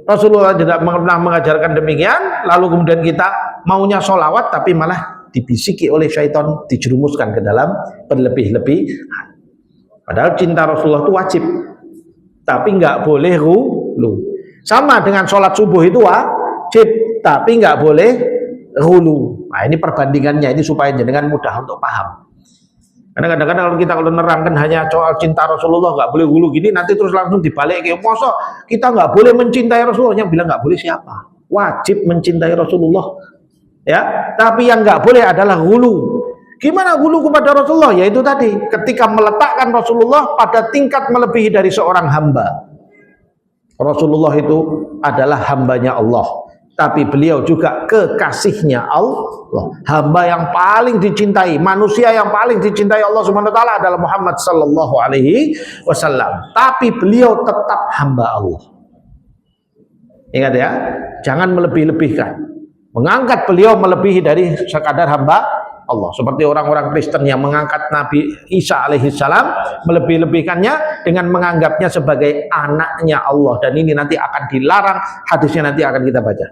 Rasulullah tidak pernah mengajarkan demikian. Lalu kemudian kita maunya sholawat tapi malah dibisiki oleh syaitan, dijerumuskan ke dalam berlebih-lebihan. Padahal cinta Rasulullah itu wajib, tapi nggak boleh hulu. Sama dengan sholat subuh itu wajib, tapi nggak boleh hulu. Nah, ini perbandingannya ini supaya jenengan mudah untuk paham. Karena kadang-kadang kalau nerangkan hanya soal cinta Rasulullah nggak boleh hulu gini, nanti terus langsung dibalik kayak masa kita nggak boleh mencintai Rasulullah. Yang bilang nggak boleh siapa? Wajib mencintai Rasulullah. Ya, tapi yang nggak boleh adalah hulu. Gimana hulu kepada Rasulullah? Yaitu tadi, ketika meletakkan Rasulullah pada tingkat melebihi dari seorang hamba. Rasulullah itu adalah hambanya Allah, tapi beliau juga kekasihnya Allah. Hamba yang paling dicintai, manusia yang paling dicintai Allah Subhanahu wa taala adalah Muhammad sallallahu alaihi wasallam. Tapi beliau tetap hamba Allah. Ingat ya, jangan melebih-lebihkan. Mengangkat beliau melebihi dari sekadar hamba Allah, seperti orang-orang Kristen yang mengangkat Nabi Isa alaihissalam, melebih-lebihkannya dengan menganggapnya sebagai anaknya Allah, dan ini nanti akan dilarang, hadisnya nanti akan kita baca.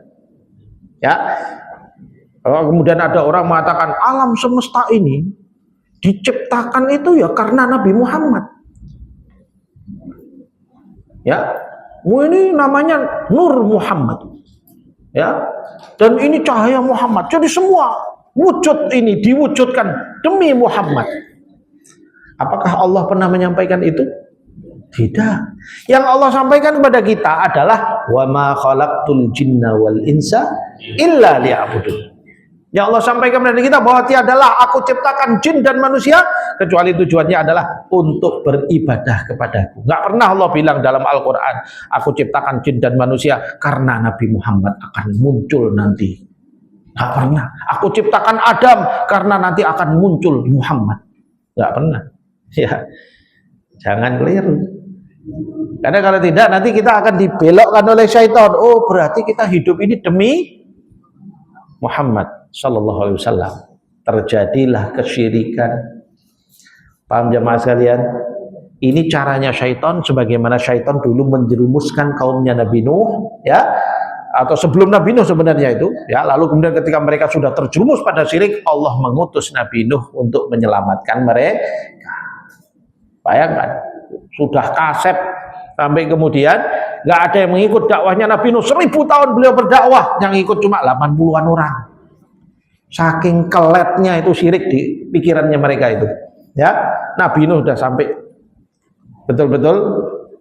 Ya, kalau kemudian ada orang mengatakan alam semesta ini diciptakan itu ya karena Nabi Muhammad. Ya, Ini namanya Nur Muhammad. Ya. Dan ini cahaya Muhammad. Jadi semua wujud ini diwujudkan demi Muhammad. Apakah Allah pernah menyampaikan itu? Tidak. Yang Allah sampaikan kepada kita adalah wa ma khalaqtul jinna wal insa illa liya'budun. Yang Allah sampaikan kepada kita bahwa tiadalah aku ciptakan jin dan manusia kecuali tujuannya adalah untuk beribadah kepadaku. Enggak pernah Allah bilang dalam Al-Qur'an, aku ciptakan jin dan manusia karena Nabi Muhammad akan muncul nanti. Enggak pernah. Aku ciptakan Adam karena nanti akan muncul Muhammad. Enggak pernah. Ya. Jangan keliru. Karena kalau tidak nanti kita akan dibelokkan oleh syaitan. Oh, berarti kita hidup ini demi Muhammad sallallahu alaihi wasallam. Terjadilah kesyirikan. Paham jemaah sekalian? Ini caranya syaitan, sebagaimana syaitan dulu menjerumuskan kaumnya Nabi Nuh, ya, atau sebelum Nabi Nuh sebenarnya itu, ya. Lalu kemudian ketika mereka sudah terjerumus pada syirik, Allah mengutus Nabi Nuh untuk menyelamatkan mereka. Bayangkan, sudah kasep sampai kemudian nggak ada yang mengikut dakwahnya Nabi Nuh. 1000 tahun beliau berdakwah, yang ikut cuma 80-an orang. Saking keletnya itu syirik di pikirannya mereka itu, ya. Nabi Nuh sudah sampai betul-betul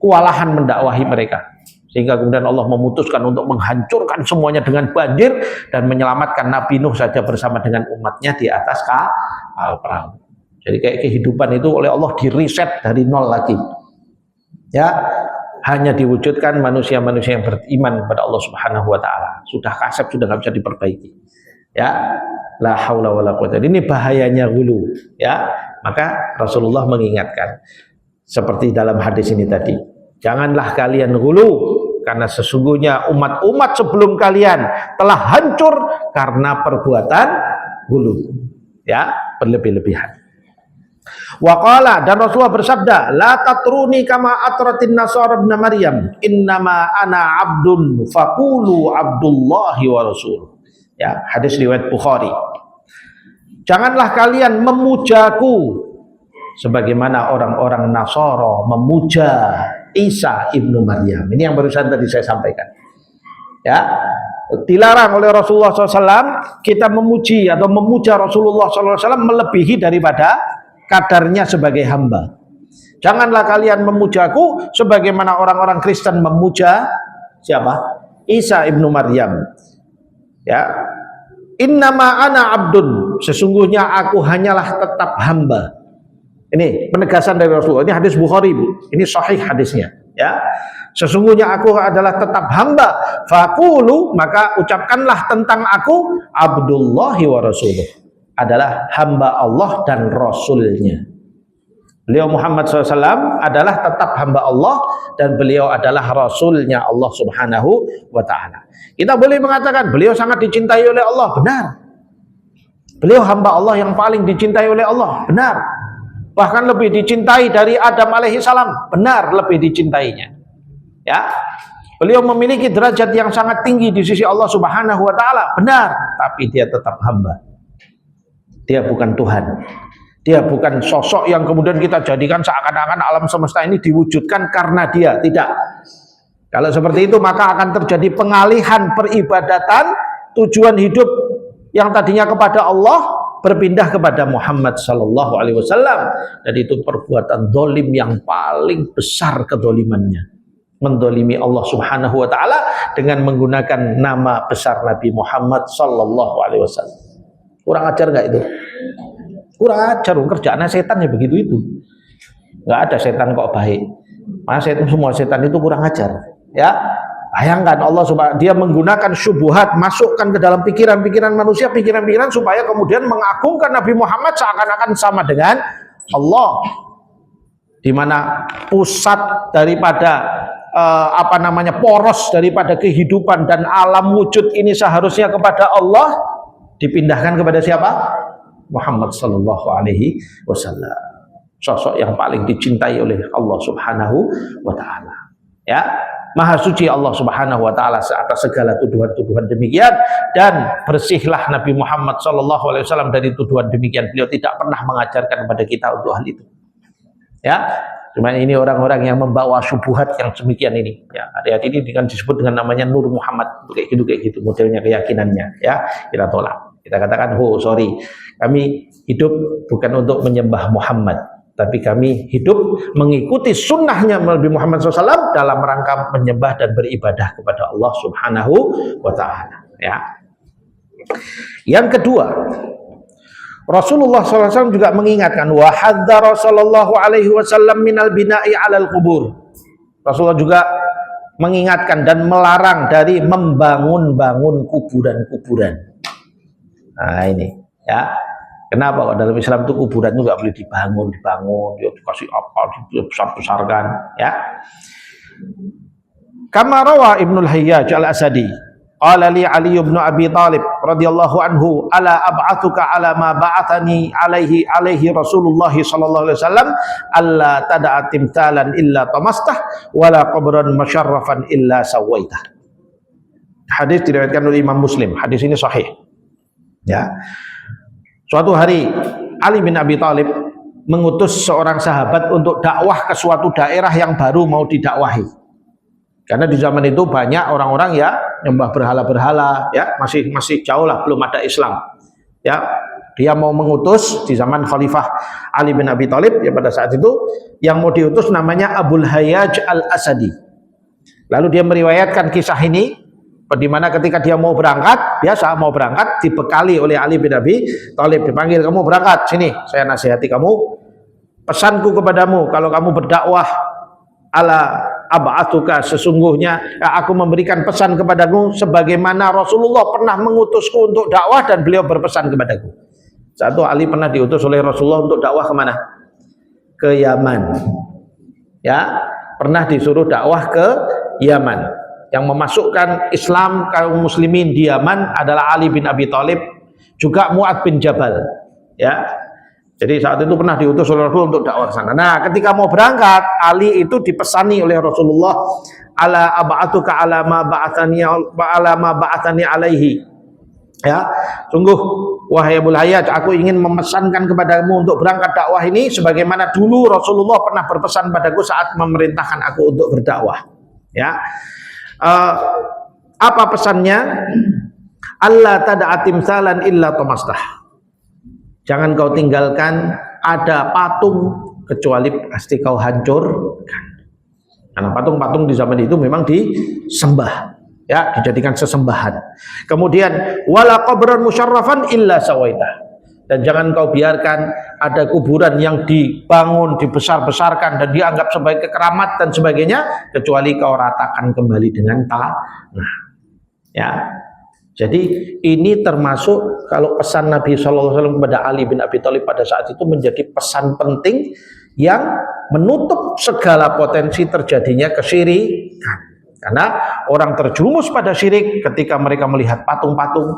kewalahan mendakwahi mereka, sehingga kemudian Allah memutuskan untuk menghancurkan semuanya dengan banjir dan menyelamatkan Nabi Nuh saja bersama dengan umatnya di atas kapal perahu. Jadi kayak kehidupan itu oleh Allah di-reset dari nol lagi, ya. Hanya diwujudkan manusia-manusia yang beriman kepada Allah Subhanahu wa taala. Sudah kasep, sudah nggak bisa diperbaiki. Ya, la haula wala quwwata. Ini bahayanya ghulu, ya. Maka Rasulullah mengingatkan seperti dalam hadis ini tadi, janganlah kalian ghulu, karena sesungguhnya umat-umat sebelum kalian telah hancur karena perbuatan ghulu, ya, berlebih-lebihan. Waqala, dan Rasulullah bersabda, la tatruni kama atratin nasara ibn Maryam, innama ana abdun faqulu abdullahi wa rasuluh. Ya, hadis riwayat Bukhari. Janganlah kalian memujaku sebagaimana orang-orang Nasara memuja Isa ibnu Maryam. Ini yang barusan tadi saya sampaikan. Ya, dilarang oleh Rasulullah SAW kita memuji atau memuja Rasulullah SAW melebihi daripada kadarnya sebagai hamba. Janganlah kalian memujaku sebagaimana orang-orang Kristen memuja siapa? Isa ibnu Maryam. Ya, innama ana abdun, sesungguhnya aku hanyalah tetap hamba. Ini penegasan dari Rasulullah. Ini hadis Bukhari, Bu. Ini sahih hadisnya, ya. Sesungguhnya aku adalah tetap hamba. Faqulu, maka ucapkanlah tentang aku Abdullahi wa rasuluh, adalah hamba Allah dan Rasulnya. Beliau Muhammad SAW adalah tetap hamba Allah dan beliau adalah Rasulnya Allah Subhanahu wa ta'ala. Kita boleh mengatakan beliau sangat dicintai oleh Allah, benar. Beliau hamba Allah yang paling dicintai oleh Allah, benar. Bahkan lebih dicintai dari Adam alaihi salam, benar, lebih dicintainya. Ya. Beliau memiliki derajat yang sangat tinggi di sisi Allah Subhanahu wa ta'ala, benar, tapi dia tetap hamba. Dia bukan Tuhan. Dia bukan sosok yang kemudian kita jadikan seakan-akan alam semesta ini diwujudkan karena dia. Tidak. Kalau seperti itu maka akan terjadi pengalihan peribadatan, tujuan hidup yang tadinya kepada Allah berpindah kepada Muhammad sallallahu alaihi wasallam, dan itu perbuatan dolim yang paling besar kedolimannya. Mendolimi Allah Subhanahu wa ta'ala dengan menggunakan nama besar Nabi Muhammad sallallahu alaihi wasallam. Kurang ajar nggak itu? Kurang ajar, kerjaannya setan ya begitu itu. Nggak ada setan kok baik. Masa semua setan itu kurang ajar. Ya, bayangkan Allah Subhanahu, dia menggunakan syubhat, masukkan ke dalam pikiran-pikiran manusia, pikiran-pikiran supaya kemudian mengagungkan Nabi Muhammad seakan-akan sama dengan Allah. Di mana pusat daripada poros daripada kehidupan dan alam wujud ini seharusnya kepada Allah, dipindahkan kepada siapa? Muhammad sallallahu alaihi wasallam. Sosok yang paling dicintai oleh Allah Subhanahu wa ta'ala. Ya, Maha suci Allah Subhanahu wa ta'ala atas segala tuduhan-tuduhan demikian, dan bersihlah Nabi Muhammad sallallahu alaihi wasallam dari tuduhan demikian. Beliau tidak pernah mengajarkan kepada kita untuk hal itu. Ya, Cuma ini orang-orang yang membawa syubhat yang demikian ini. Ya, hati-hati ini dengan disebut dengan namanya Nur Muhammad, kayak gitu modelnya keyakinannya. Ya, kita tolak. Kita katakan, oh sorry, kami hidup bukan untuk menyembah Muhammad, tapi kami hidup mengikuti sunnahnya Nabi Muhammad SAW dalam rangka menyembah dan beribadah kepada Allah Subhanahu wa Ta'ala. Ya. Yang kedua, Rasulullah SAW juga mengingatkan wa hadzara sallallahu alaihi wasallam minal bina'i 'alal qubur. Rasulullah juga mengingatkan dan melarang dari membangun-bangun kuburan-kuburan. Nah ini ya. Kenapa kok dalam Islam itu kuburan juga boleh dibangun, ya dikasih apa, dibesar-besarkan ya. Kama rawa Ibnul Hayyaj Al-Asadi qala li Ali bin Abi Thalib radhiyallahu anhu ala ab'atuka ala ma ba'athani alaihi Rasulullah sallallahu alaihi wasallam alla tad'a timthalan illa tamastah wala qabran masyarrafan illa sawaitah. Hadis diriwayatkan oleh Imam Muslim. Hadis ini sahih. Ya. Suatu hari Ali bin Abi Thalib mengutus seorang sahabat untuk dakwah ke suatu daerah yang baru mau didakwahi. Karena di zaman itu banyak orang-orang ya nyembah berhala-berhala, ya masih jauh lah, belum ada Islam. Ya, dia mau mengutus di zaman Khalifah Ali bin Abi Thalib ya pada saat itu yang mau diutus namanya Abul Hayyaj Al-Asadi. Lalu dia meriwayatkan kisah ini di mana ketika dia mau berangkat, biasa mau berangkat dibekali oleh Ali bin Abi Thalib, dipanggil, kamu berangkat sini, saya nasihati kamu, pesanku kepadamu kalau kamu berdakwah ala ab'atuka, sesungguhnya aku memberikan pesan kepadamu sebagaimana Rasulullah pernah mengutusku untuk dakwah dan beliau berpesan kepadaku. Satu, Ali pernah diutus oleh Rasulullah untuk dakwah kemana? Ke Yaman. Ya, pernah disuruh dakwah ke Yaman. Yang memasukkan Islam kaum muslimin di Yaman adalah Ali bin Abi Thalib, juga Mu'ad bin Jabal. Ya. Jadi saat itu pernah diutus oleh Rasul untuk dakwah ke sana. Nah, ketika mau berangkat, Ali itu dipesani oleh Rasulullah, ala ab'atuka ala ma ba'athani alaihi. Ya, sungguh wahai Abul Hayyaj, aku ingin memesankan kepadamu untuk berangkat dakwah ini sebagaimana dulu Rasulullah pernah berpesan padaku saat memerintahkan aku untuk berdakwah. Ya. Apa pesannya? Allah tad'a timsalan illa tamastah. Jangan kau tinggalkan ada patung kecuali pasti kau hancurkan. Karena patung-patung di zaman itu memang disembah, ya, dijadikan sesembahan. Kemudian wala qabran musyarrafan illa sawaitah. Dan jangan kau biarkan ada kuburan yang dibangun, dibesar-besarkan dan dianggap sebagai keramat dan sebagainya, kecuali kau ratakan kembali dengan tanah. Ya, jadi ini termasuk kalau pesan Nabi SAW kepada Ali bin Abi Thalib pada saat itu menjadi pesan penting yang menutup segala potensi terjadinya kesyirikan. Karena orang terjerumus pada syirik ketika mereka melihat patung-patung,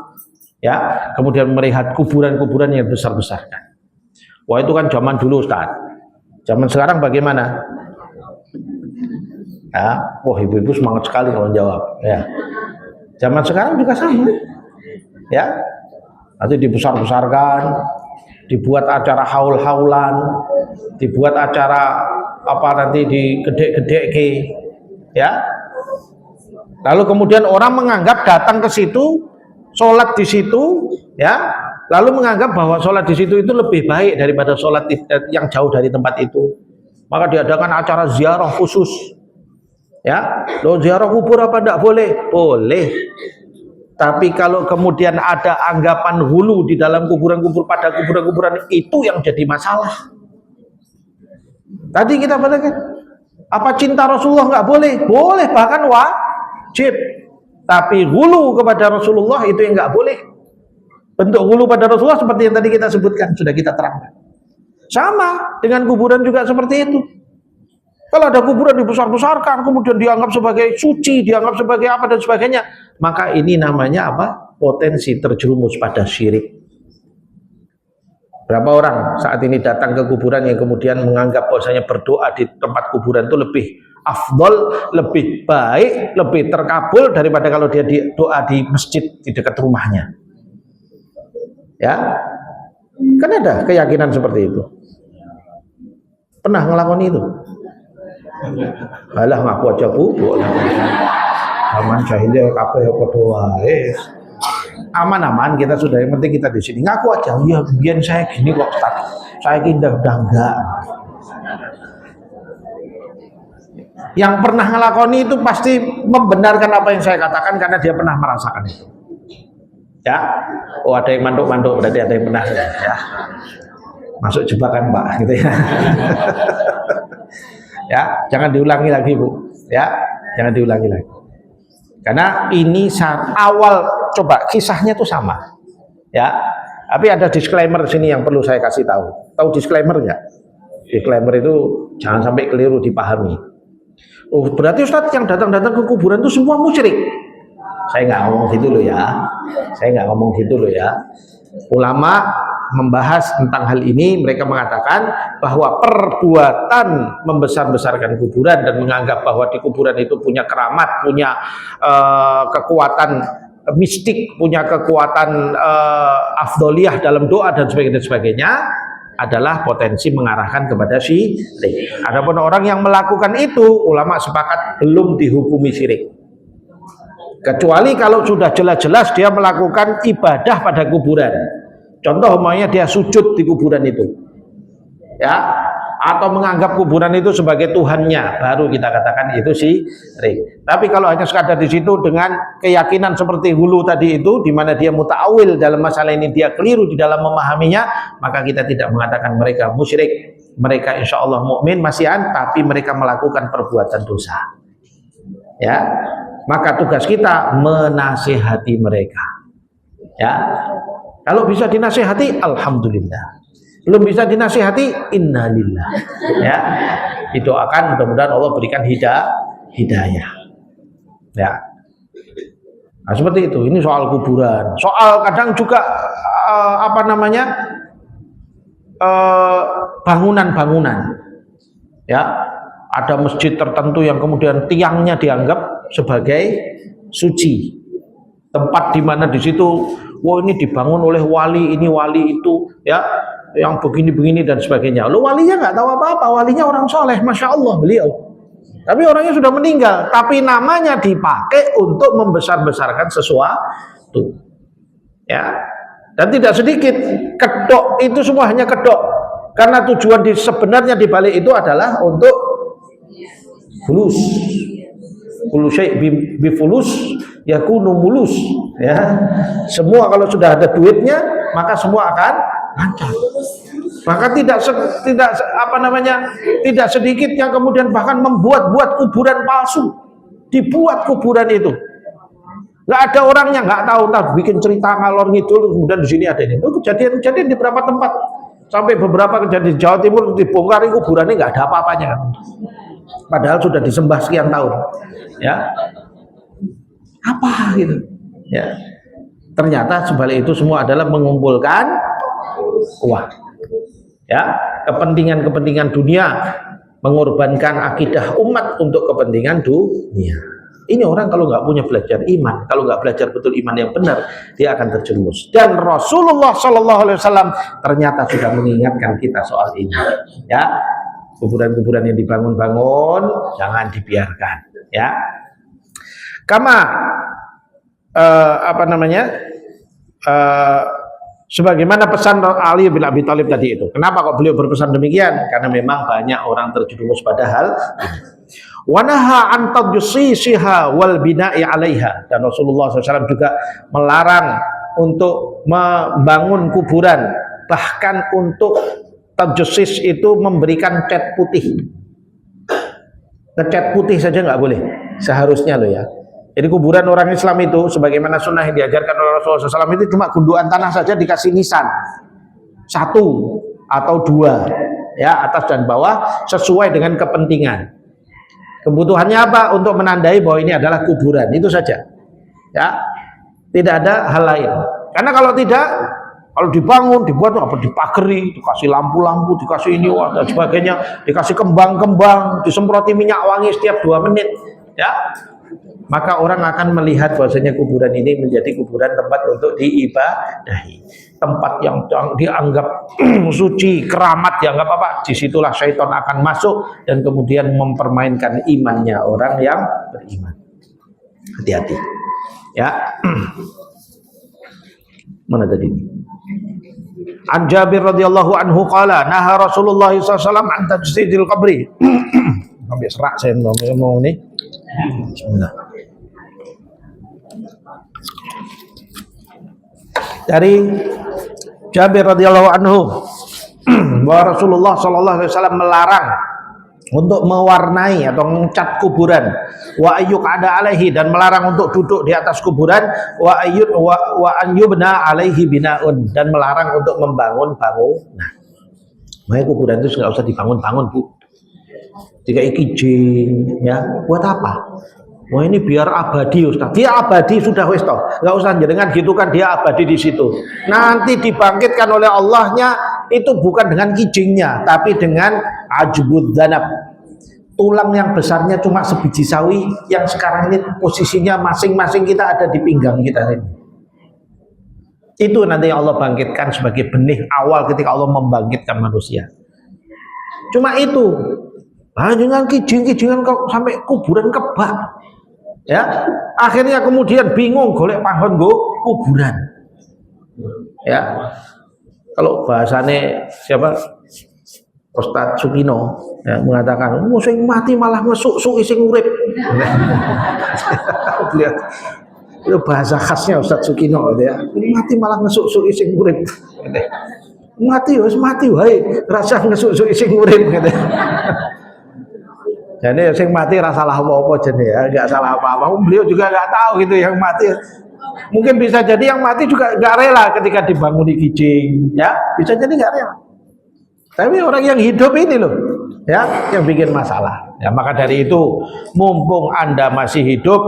ya, kemudian melihat kuburan-kuburan yang besar-besarkan. Wah, itu kan zaman dulu, Ustaz. Zaman sekarang bagaimana? Ya, wah, ibu-ibu semangat sekali kalau jawab. Ya, zaman sekarang juga sama. Ya, nanti dibesar-besarkan, dibuat acara haul-haulan, dibuat acara apa nanti digede-gede, ya. Lalu kemudian orang menganggap datang ke situ, sholat di situ, ya, lalu menganggap bahwa sholat di situ itu lebih baik daripada sholat yang jauh dari tempat itu. Maka diadakan acara ziarah khusus, ya. Loh, ziarah kubur apa tidak boleh? Boleh. Tapi kalau kemudian ada anggapan hulu di dalam kuburan-kubur, pada kuburan-kuburan itu yang jadi masalah. Tadi kita katakan, apa cinta Rasulullah nggak boleh? Boleh, bahkan wajib. Tapi hulu kepada Rasulullah itu yang nggak boleh. Bentuk hulu pada Rasulullah seperti yang tadi kita sebutkan, sudah kita terangkan. Sama dengan kuburan juga seperti itu. Kalau ada kuburan dibesar-besarkan, kemudian dianggap sebagai suci, dianggap sebagai apa dan sebagainya, maka ini namanya apa? Potensi terjerumus pada syirik. Berapa orang saat ini datang ke kuburan yang kemudian menganggap bahwasanya berdoa di tempat kuburan itu lebih afdol, lebih baik, lebih terkabul daripada kalau dia doa di masjid di dekat rumahnya. Ya, kan ada keyakinan seperti itu. Pernah ngelakuin itu? Alah ngaku aja Bu. Aman jahilnya kabeh padha wae. Aman-aman kita sudah, yang penting kita di sini ngaku aja. Ya biar saya gini kok Ustaz. Saya udah enggak. Yang pernah ngelakoni itu pasti membenarkan apa yang saya katakan karena dia pernah merasakan itu. Ya. Oh ada yang manduk-manduk, berarti ada yang pernah ya. Masuk jebakan Pak gitu ya. Ya, jangan diulangi lagi Bu. Ya, jangan diulangi lagi. Karena ini awal coba kisahnya tuh sama. Ya. Tapi ada disclaimer sini yang perlu saya kasih tahu. Tahu disclaimer enggak? Disclaimer itu jangan sampai keliru dipahami. Oh, berarti Ustadz yang datang-datang ke kuburan itu semua musyrik. Saya nggak ngomong gitu loh ya. Saya nggak ngomong gitu loh ya. Ulama membahas tentang hal ini, mereka mengatakan bahwa perbuatan membesar-besarkan kuburan dan menganggap bahwa di kuburan itu punya keramat, punya kekuatan mistik, punya kekuatan afdoliyah dalam doa dan sebagainya adalah potensi mengarahkan kepada syirik. Adapun orang yang melakukan itu, ulama sepakat belum dihukumi syirik. Kecuali kalau sudah jelas-jelas dia melakukan ibadah pada kuburan. Contoh umpamanya dia sujud di kuburan itu. Ya, atau menganggap kuburan itu sebagai Tuhannya, baru kita katakan itu syirik. Tapi kalau hanya sekadar di situ dengan keyakinan seperti hulu tadi itu, di mana dia muta'awil dalam masalah ini, dia keliru di dalam memahaminya, maka kita tidak mengatakan mereka musyrik. Mereka insya Allah mukmin masihan, tapi mereka melakukan perbuatan dosa. Ya, maka tugas kita menasihati mereka. Ya, kalau bisa dinasihati, alhamdulillah. Belum bisa dinasihati, innalillah. Ya, didoakan mudah-mudahan Allah berikan hidayah. Ya, nah, seperti itu. Ini soal kuburan. Soal kadang juga bangunan-bangunan. Ya, ada masjid tertentu yang kemudian tiangnya dianggap sebagai suci. Tempat di mana di situ, wah ini dibangun oleh wali, ini wali itu, ya, yang begini-begini dan sebagainya. Lo walinya nggak tahu apa-apa, walinya orang soleh, masya Allah beliau. Tapi orangnya sudah meninggal, tapi namanya dipakai untuk membesar-besarkan sesuatu. Ya, dan tidak sedikit kedok itu semua hanya kedok, karena tujuan sebenarnya di balik itu adalah untuk fulus. Kullu syai' bifulus yakunu mulus, ya. Semua kalau sudah ada duitnya maka semua akan lancar. Maka tidak sedikit yang kemudian bahkan membuat kuburan palsu, dibuat kuburan itu. Nggak ada orangnya, nggak tahu, bikin cerita ngalor ngidul, kemudian di sini ada ini. Kejadian di beberapa tempat, sampai beberapa kejadian di Jawa Timur dibongkar kuburannya nggak ada apa-apanya. Padahal sudah disembah sekian tahun. Ya, apa gitu? Ya, ternyata sebalik itu semua adalah mengumpulkan uang. Ya, kepentingan dunia, mengorbankan akidah umat untuk kepentingan dunia. Ini orang kalau nggak punya belajar iman, kalau nggak belajar betul iman yang benar, dia akan terjerumus. Dan Rasulullah SAW ternyata sudah mengingatkan kita soal ini. Ya, kuburan-kuburan yang dibangun-bangun jangan dibiarkan. Ya, kama sebagaimana pesan Ali bin Abi Thalib tadi itu. Kenapa kok beliau berpesan demikian? Karena memang banyak orang terjerumus pada hal ini. Wanaha an tadjusisiha wal bina'i 'alaiha. Dan Rasulullah SAW juga melarang untuk membangun kuburan, bahkan untuk tadjusis itu memberikan cat putih. Ngecat putih saja nggak boleh seharusnya loh ya. Jadi kuburan orang Islam itu sebagaimana sunnah yang diajarkan oleh Rasulullah SAW itu cuma gundukan tanah saja dikasih nisan 1 atau 2 ya, atas dan bawah sesuai dengan kepentingan. Kebutuhannya apa? Untuk menandai bahwa ini adalah kuburan, itu saja. Ya, tidak ada hal lain. Karena kalau tidak, kalau dibangun, dibuat apa? Dipageri, dikasih lampu-lampu, dikasih ini dan sebagainya, dikasih kembang-kembang, disemproti minyak wangi setiap 2 menit, ya. Maka orang akan melihat bahwasanya kuburan ini menjadi kuburan tempat untuk diibadahi. tempat yang dianggap suci, keramat, dianggap apa, disitulah syaitan akan masuk dan kemudian mempermainkan imannya orang yang beriman. Hati-hati ya. Mana tadi? An Jabir radhiyallahu anhu qala naha Rasulullah sallallahu alaihi wasallam an tajsidil qabri. Sampai serak saya ngomong ini. Bismillah. Dari Jabir radhiyallahu anhu bahwa Rasulullah sallallahu alaihi wasallam melarang untuk mewarnai atau mencat kuburan, wa ayyuk ada alaihi, dan melarang untuk duduk di atas kuburan, wa an yubna alaihi binaun, dan melarang untuk membangun bangunan. Makanya kuburan itu nggak usah dibangun-bangun, Bu. Jika ikijing ya, buat apa? Wah, ini biar abadi, Ustaz. Dia abadi sudah wis toh. Enggak usah jenengan gitu kan, dia abadi di situ. Nanti dibangkitkan oleh Allahnya itu bukan dengan kijingnya, tapi dengan ajbud dzanab. Tulang yang besarnya cuma sebiji sawi yang sekarang ini posisinya masing-masing kita ada di pinggang kita ini. Itu nanti Allah bangkitkan sebagai benih awal ketika Allah membangkitkan manusia. Cuma itu. Nah, dengan kijing-kijingan kok sampai kuburan kebak. Ya, akhirnya kemudian bingung golek panggon go kuburan. Ya, kalau bahasane siapa, Ustadz Sukino ya, mengatakan sing mati malah ngesuk-suk sing urip. Lihat, itu bahasa khasnya Ustadz Sukino ya. Mati malah ngesuk-suk sing urip. Mati wis mati wae, rasa ngesuk-suk sing urip gitu. Jadi yang mati rasa salah apa-apa jenis ya, nggak salah apa-apa. Beliau juga nggak tahu gitu yang mati. Mungkin bisa jadi yang mati juga nggak rela ketika dibangun di kijing, ya bisa jadi nggak rela. Tapi orang yang hidup ini loh, ya yang bikin masalah. Ya maka dari itu, mumpung Anda masih hidup,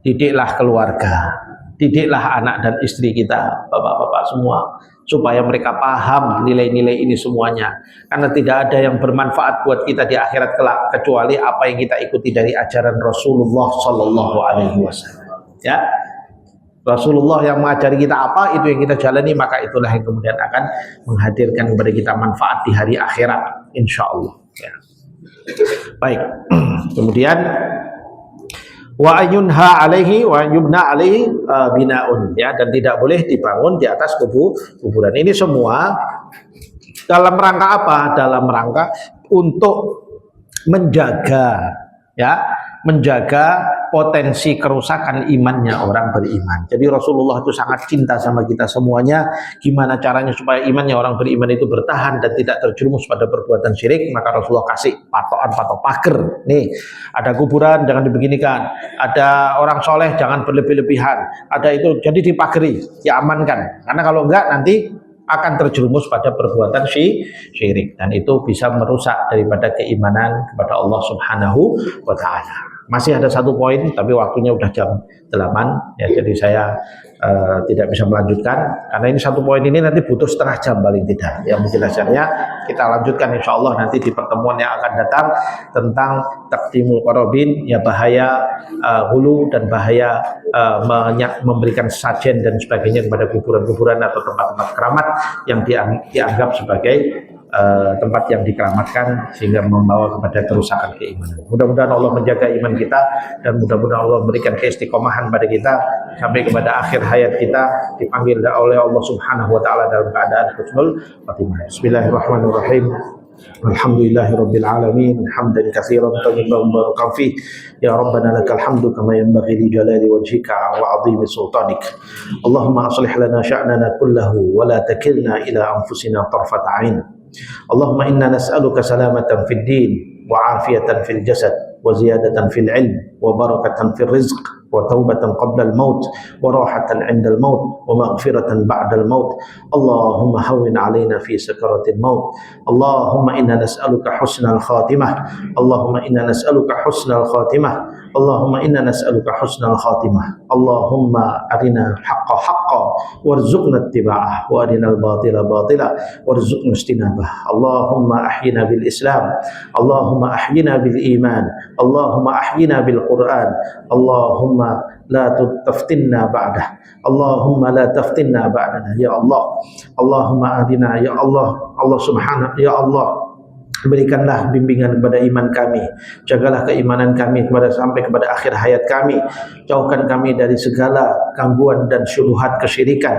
didiklah keluarga, didiklah anak dan istri kita, bapak-bapak semua, supaya mereka paham nilai-nilai ini semuanya. Karena tidak ada yang bermanfaat buat kita di akhirat kelak kecuali apa yang kita ikuti dari ajaran Rasulullah Sallallahu Alaihi Wasallam. Ya, Rasulullah yang mengajari kita apa, itu yang kita jalani, maka itulah yang kemudian akan menghadirkan kepada kita manfaat di hari akhirat, insya Allah. Ya. Baik, kemudian wa ayunha alaihi wa yubna alaihi binaun, ya, dan tidak boleh dibangun di atas kuburan. Ini semua dalam rangka apa? Dalam rangka untuk menjaga, ya, menjaga potensi kerusakan imannya orang beriman. Jadi Rasulullah itu sangat cinta sama kita semuanya. Gimana caranya supaya imannya orang beriman itu bertahan dan tidak terjerumus pada perbuatan syirik? Maka Rasulullah kasih patok pagar. Nih, ada kuburan jangan dibeginikan, ada orang soleh jangan berlebih-lebihan, ada itu, jadi dipagari, diamankan. Karena kalau enggak nanti akan terjerumus pada perbuatan syirik, dan itu bisa merusak daripada keimanan kepada Allah Subhanahu wa Ta'ala. Masih ada satu poin, tapi waktunya udah jam 8 ya, jadi saya tidak bisa melanjutkan karena ini satu poin ini nanti butuh setengah jam paling tidak. Ya, penjelasannya kita lanjutkan insya Allah nanti di pertemuan yang akan datang tentang taqdimul qarabin, ya, bahaya hulu dan bahaya memberikan sajen dan sebagainya kepada kuburan-kuburan atau tempat-tempat keramat yang dianggap sebagai tempat yang dikeramatkan sehingga membawa kepada kerusakan keimanan. Mudah-mudahan Allah menjaga iman kita dan mudah-mudahan Allah memberikan keistiqomahan pada kita sampai kepada akhir hayat kita dipanggil oleh Allah Subhanahu wa Ta'ala dalam keadaan husnul khatimah. Bismillahirrahmanirrahim. Alhamdulillahirabbil alamin hamdan katsiran thayyiban mubarakan fih ya rabbana lakal hamdu kama yanbaghi li jalali wajhika wa 'azimi sultanik. Allahumma aslih lana sya'nana kullahu wa la takilna ila anfusina tarfata 'ain. Allahumma inna nas'aluka salamatan fid din wa 'afiyatan fil jasad wa ziyadatan fil 'ilm wa barakatan fil rizq wa taubatan qabla al-maut wa rahatan 'inda al-maut wa maghfiratan ba'da al-maut. Allahumma hawwin 'alaina fi sakaratil maut. Allahumma inna nas'aluka husnal khatimah. Allahumma inna nas'aluka husnal khatimah. Allahumma inna nas'aluka husnal khatimah. Allahumma arina haqqa haqqa warzuqna ittiba'ah wa arina al-batila batila warzuqna istinabah. Allahumma ahyina bil Islam. Allahumma ahyina bil iman. Allahumma ahyina bil Quran. Allahumma Allahumma la taftinna ba'dah, Allahumma la taftinna ba'dana ya Allah. Allahumma adina ya Allah. Allah subhanahu ya Allah, berikanlah bimbingan kepada iman kami, jagalah keimanan kami sampai kepada akhir hayat kami, jauhkan kami dari segala gangguan dan syubhat kesyirikan,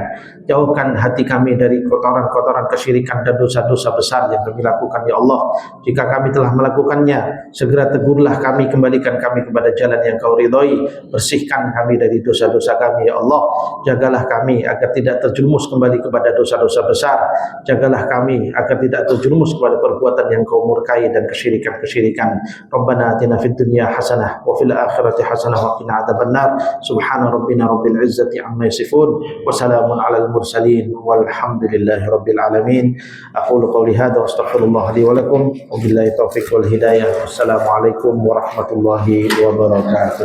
jauhkan hati kami dari kotoran-kotoran kesyirikan dan dosa-dosa besar yang kami lakukan ya Allah. Jika kami telah melakukannya, segera tegurlah kami, kembalikan kami kepada jalan yang Kau ridhoi, bersihkan kami dari dosa-dosa kami ya Allah. Jagalah kami agar tidak terjerumus kembali kepada dosa-dosa besar, jagalah kami agar tidak terjerumus kepada perbuatan yang Kau murkai dan kesyirikan-kesyirikan. Rabbana atina fid dunya hasanah wa fil akhirati hasanah wa qina adzabannar. Subhana rabbina rabbil izzati amma yasifun wa salamun alal mursalin walhamdulillahi rabbil alamin. Aqulu qawli hadza wa astaghfirullah li wa lakum wa billahi taufiq wal hidayah. Wassalamu alaikum warahmatullahi wabarakatuh.